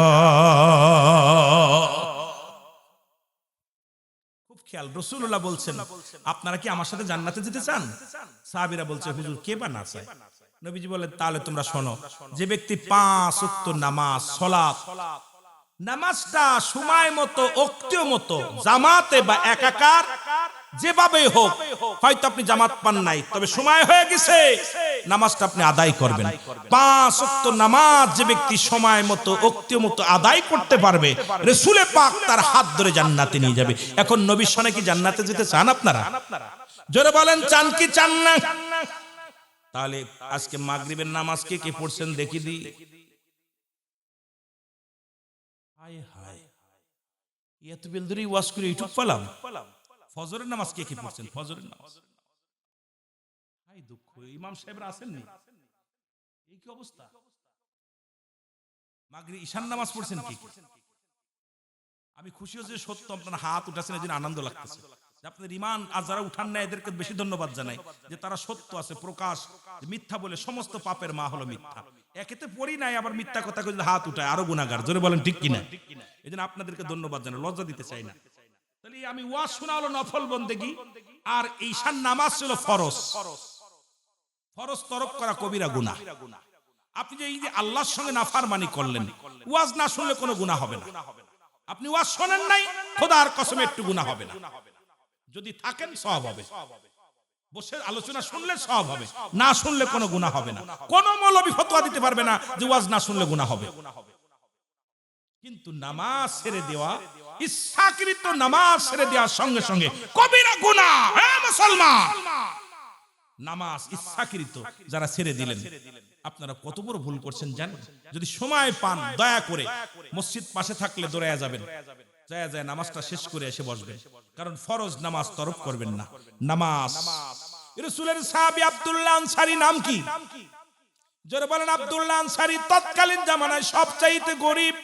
খুব খেয়াল, রাসূলুল্লাহ বলছেন আপনারা কি আমার সাথে জান্নাতে যেতে চান? সাহাবীরা বলছে হুজুর কে বা না চায়? নবীজি বলেন তাহলে তোমরা শোনো, যে ব্যক্তি 5 ওয়াক্ত নামাজ, সালাত, নামাজটা সময় মতো, ওক্তীয় মতো, জামাতে বা একাকার, যেভাবে হোক, হয়তো আপনি জামাত পান নাই, তবে সময় হয়ে গেছে, নামাজটা আপনি আদায় করবেন। 5 ওয়াক্ত নামাজ যে ব্যক্তি সময় মতো, ওক্তীয় মতো আদায় করতে পারবে, রাসূলে পাক তার হাত ধরে জান্নাতে নিয়ে যাবে। এখন নবীর সনে কি জান্নাতে যেতে চান আপনারা? জোরে বলেন চান কি চান না? তাহলে আজকে মাগরিবের নামাজ কে কে পড়ছেন দেখি দি। হায় হায়, এত বেল ধরে ওয়াজ করে ইউটিউব পেলাম। ফজরের নামাজ কে কি পড়ছেন? ফজরের নামাজ, হায় দুঃখ, ইমাম সাহেবরা আসেননি, এই কি অবস্থা? মাগরিব ঈশান নামাজ পড়ছেন কে কি? আমি খুশি হয়েছি সত্য আপনারা হাত উঠাছেন, এজন্য আনন্দ লাগতেছে। আপনাদের ঈমান আর যারা উঠান না এদেরকে বেশি ধন্যবাদ জানাই, যে তারা সত্য আছে প্রকাশ, মিথ্যা বলে সমস্ত পাপের মা হলো মিথ্যা। একেতে পড়ি নাই, আবার মিথ্যা কথা কই হাত উঠায়, আরো গুনাহগার। জোরে বলেন ঠিক কিনা? এজন্য আপনাদেরকে ধন্যবাদ জানাই, লজ্জা দিতে চাই না। তাহলে আমি ওয়াজ শোনা হলো নফল বন্দেগী, আর ঈশান নামাজ ছিল ফরজ। ফরজ তরক করা কবিরা গুনাহ। আপনি যে এই যে আল্লাহর সঙ্গে নাফরমানি করলেন, ওয়াজ না শুনলে কোনো গুনাহ হবে না। আপনি ওয়াজ শোনেন নাই, খোদার কসমে একটু গুনাহ হবে না। যদি থাকেন সওয়াব হবে, বসে আলোচনা শুনলে সওয়াব হবে, না শুনলে কোনো গুনাহ হবে না। কোন মৌলবি ফতোয়া দিতে পারবে না যে ওয়াজ না শুনলে গুনাহ হবে। কিন্তু নামাজ ছেড়ে দেওয়া, ইচ্ছাকৃত নামাজ ছেড়ে দেওয়ার সঙ্গে সঙ্গে কবিরা গুনাহ। হে মুসলমান, নামাজ ইচ্ছাকৃত যারা ছেড়ে দিলেন, আপনারা কত বড় ভুল করছেন জানেন? যদি সময় পান দয়া করে মসজিদ পাশে থাকলে দৌড়ায়া যাবেন, যায় নামাজটা শেষ করে এসে বসবেন, কারণ ফরজ নামাজ তরক করবেন না। নামাজ রাসূলের সাহাবী আব্দুল্লাহ আনসারী নাম কি? যারা বলেন আব্দুল্লাহ আনসারী তৎকালীন জামানায় সবচাইতে গরীব,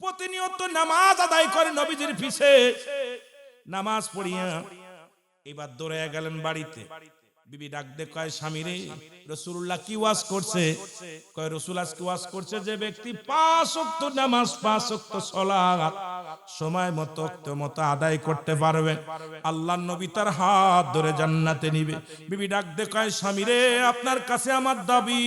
প্রতিনিয়ত নামাজ আদায় করে নবীজির পিছে, নামাজ পড়িয়া এবার দৌড়ায়া গেলেন বাড়িতে। বিবি ডাক দে কয় স্বামী রে, রাসূলুল্লাহ কি ওয়াজ করছে? কয় রাসূল আজকে ওয়াজ করছে যে ব্যক্তি 5 ওয়াক্ত নামাজ, 5 ওয়াক্ত সালাত সময় মতো, ওয়াক্ত মতো আদায় করতে পারবে, আল্লাহর নবী তার হাত ধরে জান্নাতে নিবে। বিবি ডাক দে কয় স্বামী রে, আপনার কাছে আমার দাবি,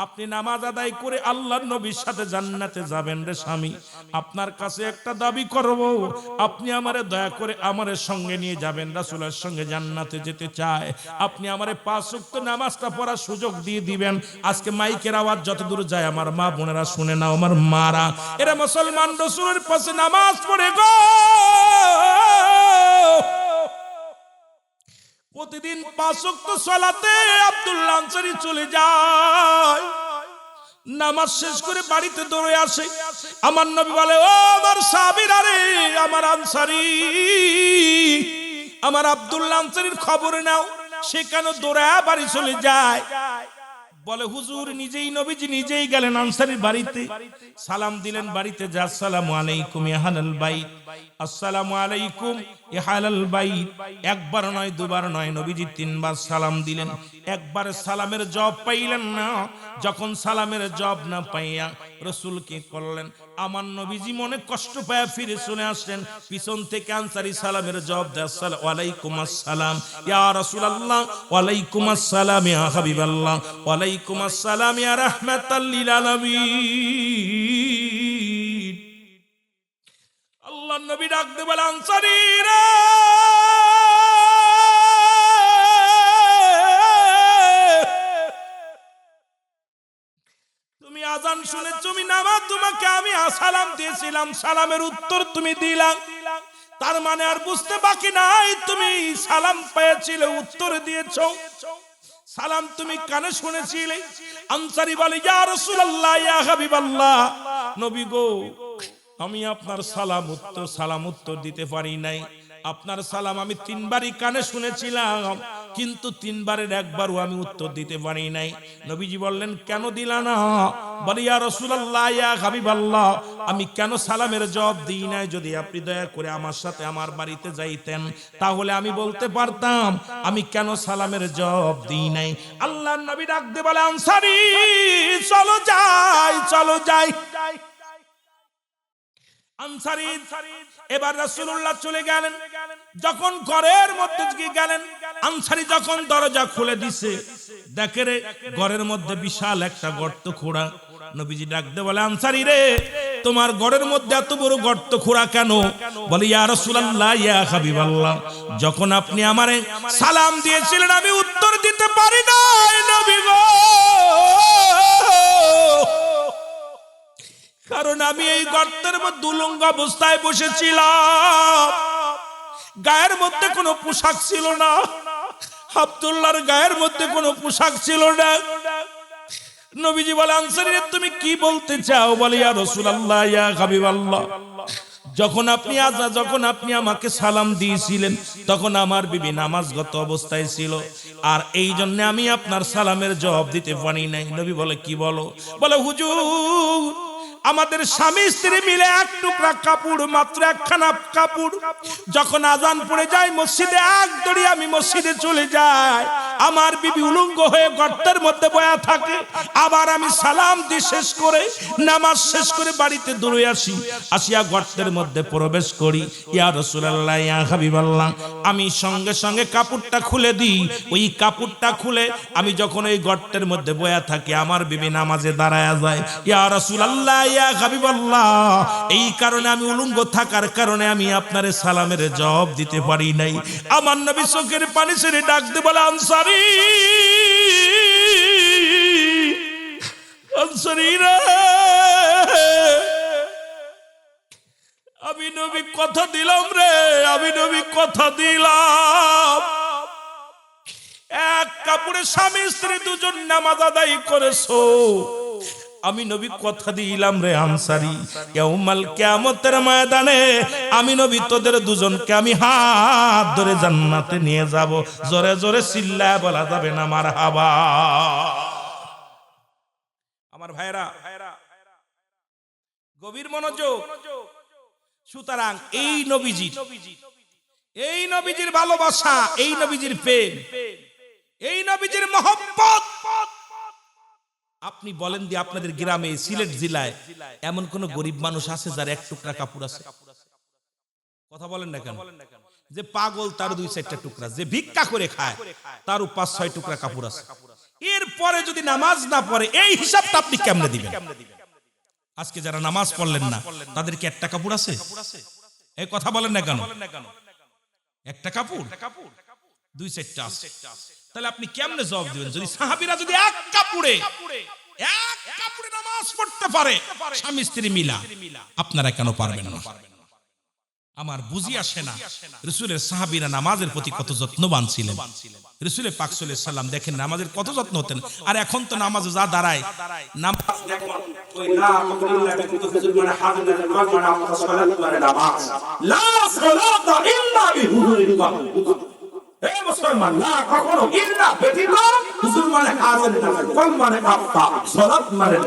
আপনি নামাজ আদায় করে আল্লাহর নবীর সাথে জান্নাতে যাবেন রে স্বামী। আপনার কাছে একটা দাবি করব, আপনি আমারে দয়া করে আমারে সঙ্গে নিয়ে যাবেন, রাসূলের সঙ্গে জান্নাতে যেতে চায়। আপনি আমারে 5 ওয়াক্ত নামাজটা পড়ার সুযোগ দিয়ে দিবেন। আজকে মাইকের আওয়াজ যতদূর যায় আমার মা বোনেরা শুনে নাও, আমার মারা, এরা মুসলমান রাসূলের পাশে নামাজ পড়ে গো, প্রতিদিন 5 ওয়াক্ত সালাতে আব্দুল্লাহ আনসারী চলে যায়, নামাজ শেষ করে বাড়িতে দৌড়ে আসে। আমার নবী বলে, ও আমার সাহাবীরা রে, আমার আনসারী, আমার আব্দুল্লাহ আনসারীর খবর নাও। সে কেন দৌড়ায় বাড়ি চলে যায়? বলে, হুজুর নিজেই, নবীজি নিজেই গেলেন আনসারীর বাড়িতে, সালাম দিলেন বাড়িতে, যা আসসালামু আলাইকুম ইয়া আহলাল বাইত, আসসালামু আলাইকুম ইয়া আহলাল বাইত। একবার নয়, দুবার নয়, নবীজি 3 বার সালাম দিলেন। একবার সালামের জবাব পাইলেন না। যখন সালামের জবাব না পাইয়া রাসূল কি করলেন, আমার নবীজি মনে কষ্ট পায় ফিরে চলে আসলেন। পিছন থেকে আনসারী সালামের জবাব দেয়, আসসালামু আলাইকুম আসসালাম ইয়া রাসূলুল্লাহ, ওয়ালাইকুম আসসালাম ইয়া হাবিবাল্লাহ, ওয়ালাইকুম আসসালাম ইয়া রাহমাতাল লিল আলামিন। আল্লাহর নবী ডাক দিয়ে বলে, আনসারী রে, তুমি আজান শুনেছো, তুমি নামাজ, তোমাকে আমি সালাম দিয়েছিলাম, সালামের উত্তর তুমি দিলা, তার মানে আর বুঝতে বাকি নাই তুমি সালাম পেয়েছিলে, উত্তর দিয়েছো, সালাম তুমি কানে শুনেছিলে। আনসারী বলে, ইয়া রাসূলুল্লাহ, ইয়া হাবিবাল্লাহ, নবী গো, আমি আপনার সালাম উত্তর দিতে পারি নাই। আপনার সালাম আমি 3 বারই কানে শুনেছিলাম, কিন্তু 3 বারের একবারও আমি উত্তর দিতে পারি নাই। নবীজি বললেন, কেন দিলা না? বলে, ইয়া রাসূলুল্লাহ, ইয়া হাবিবাল্লাহ, আমি কেন সালামের জবাব দিই নাই? যদি আপনি দয়া করে আমার সাথে আমার বাড়িতে যাইতেন, তাহলে আমি বলতে পারতাম আমি কেন সালামের জবাব দিই নাই। আল্লাহর নবী ডাক দিয়ে বলে, আনসারী চলো যাই, চলো যাই। আনসারী এবার রাসূলুল্লাহ চলে গেলেন। যখন ঘরের মধ্যে গেলেন, আনসারী যখন দরজা খুলে দিছে, দেখে রে ঘরের মধ্যে বিশাল একটা গর্ত খোঁড়া। নবীজি ডাক দিয়ে বলে, আনসারী রে, তোমার ঘরের মধ্যে এত বড় গর্ত খোঁড়া কেন? বলে, ইয়া রাসূলুল্লাহ, ইয়া হাবিবাল্লাহ, যখন আপনি আমারে সালাম দিয়েছিলেন আমি উত্তর দিতে পারি নাই নবী গো, কারণ আমি এই গর্তের মধ্যে উলঙ্গ অবস্থায় বসেছিলাম, গায়ের মধ্যে কোনো পোশাক ছিল না, আব্দুল্লাহর গায়ের মধ্যে কোনো পোশাক ছিল না। নবীজি বলে, আনসারী তুমি কি বলতে চাও? বলে, ইয়া রাসূলুল্লাহ, ইয়া হাবিবাল্লাহ, যখন আপনি আমাকে সালাম দিয়েছিলেন, তখন আমার বিবি নামাজগত অবস্থায় ছিল, আর এই জন্য আমি আপনার সালামের জবাব দিতে পারি নাই। নবী বলে, কি বলো? বলে, হুজুর, আমাদের স্বামী স্ত্রী মিলে 1 টুকরা কাপড়, মাত্র 1খানা কাপড়, যখন আজান পড়ে যায় মসজিদে, 1 দড়ি আমি মসজিদে চলে যাই, আমার বিবি উলঙ্গ হয়ে গর্তের মধ্যে বয়া থাকে, আবার আমি সালাম দিয়ে শেষ করে নামাজ শেষ করে বাড়িতে দৌড়ে আসি, আসিয়া গর্তের মধ্যে প্রবেশ করি। ইয়া রাসূলুল্লাহ, ইয়া হাবিবাল্লাহ, আমি সঙ্গে সঙ্গে কাপড়টা খুলে দিই। ওই কাপড়টা খুলে আমি যখন এই গর্তের মধ্যে বয়া থাকি, আমার বিবি নামাজে দাঁড়ায়া যায়। ইয়া রাসূলুল্লাহ, ইয়া হাবিবাল্লাহ, এই কারণে আমি উলঙ্গ থাকার কারণে আমি আপনার সালামের জবাব দিতে পারি নাই। আমার নবী চোখের পানি ছেড়ে ডাক দিয়ে বলে, আনসারী, আনসারী রে, আমি নবী কথা দিলাম রে, আমি নবী কথা দিলাম, 1 কাপড়ে স্বামী স্ত্রী 2জন নামাজ আদায় করেছো, আমি নবী কথা দিলাম রে আনসারী, ইয়াউমাল কিয়ামতের ময়দানে আমি নবী তোদের 2জনকে আমি হাত ধরে জান্নাতে নিয়ে যাব। জোরে জোরে চিল্লায় বলা যাবে না মারহাবা। আমার ভাইরা, গভীর মনোযোগ। সুতরাং এই নবীজির ভালোবাসা, এই নবীজির প্রেম, এই নবীজির মহব্বত, আপনি বলেন দিয়ে আপনাদের গ্রামে, সিলেট জেলায় এমন কোন গরিব মানুষ আছে যার 1 টুকরা কাপড় আছে? কথা বলেন না কেন? যে পাগল তার 2-4টা টুকরা, যে ভিক্ষা করে খায় তারও 5-6 টুকরা কাপড় আছে। এরপরে যদি নামাজ না পড়ে, এই হিসাবটা আপনি কেমনে দিবেন? আজকে যারা নামাজ পড়লেন না তাদের কি 1টা কাপড় আছে? এই কথা বলেন না কেন? 1টা কাপড় 2-4টা আছে। তাহলে আপনি কেমনে জবাব দিবেন? যদি সাহাবীরা যদি 1 কাপড়ে নামাজ পড়তে পারে স্বামী স্ত্রী মিলা, আপনারা কেন পারবেন না? আমার বুঝি আসে না রাসূলের সাহাবীরা নামাজের প্রতি কত যত্নবান ছিলেন। রাসূলের পাক সাল্লাল্লাহু আলাইহি সাল্লাম দেখেন নামাজের কত যত্ন হতেন। আর এখন তো নামাজে যা দাঁড়ায় নামাজ দেখুন ওই লা ইল্লা বিহি হুজুর মানে হাজির মানে আমরা সালাত মানে নামাজ লা সালাতা ইল্লা বিহি এই মুসলমান না কখনো ইল্লা ব্যতীত হুজুর মানে হাজির নামাজ কোন মানে আপা সালাত মানে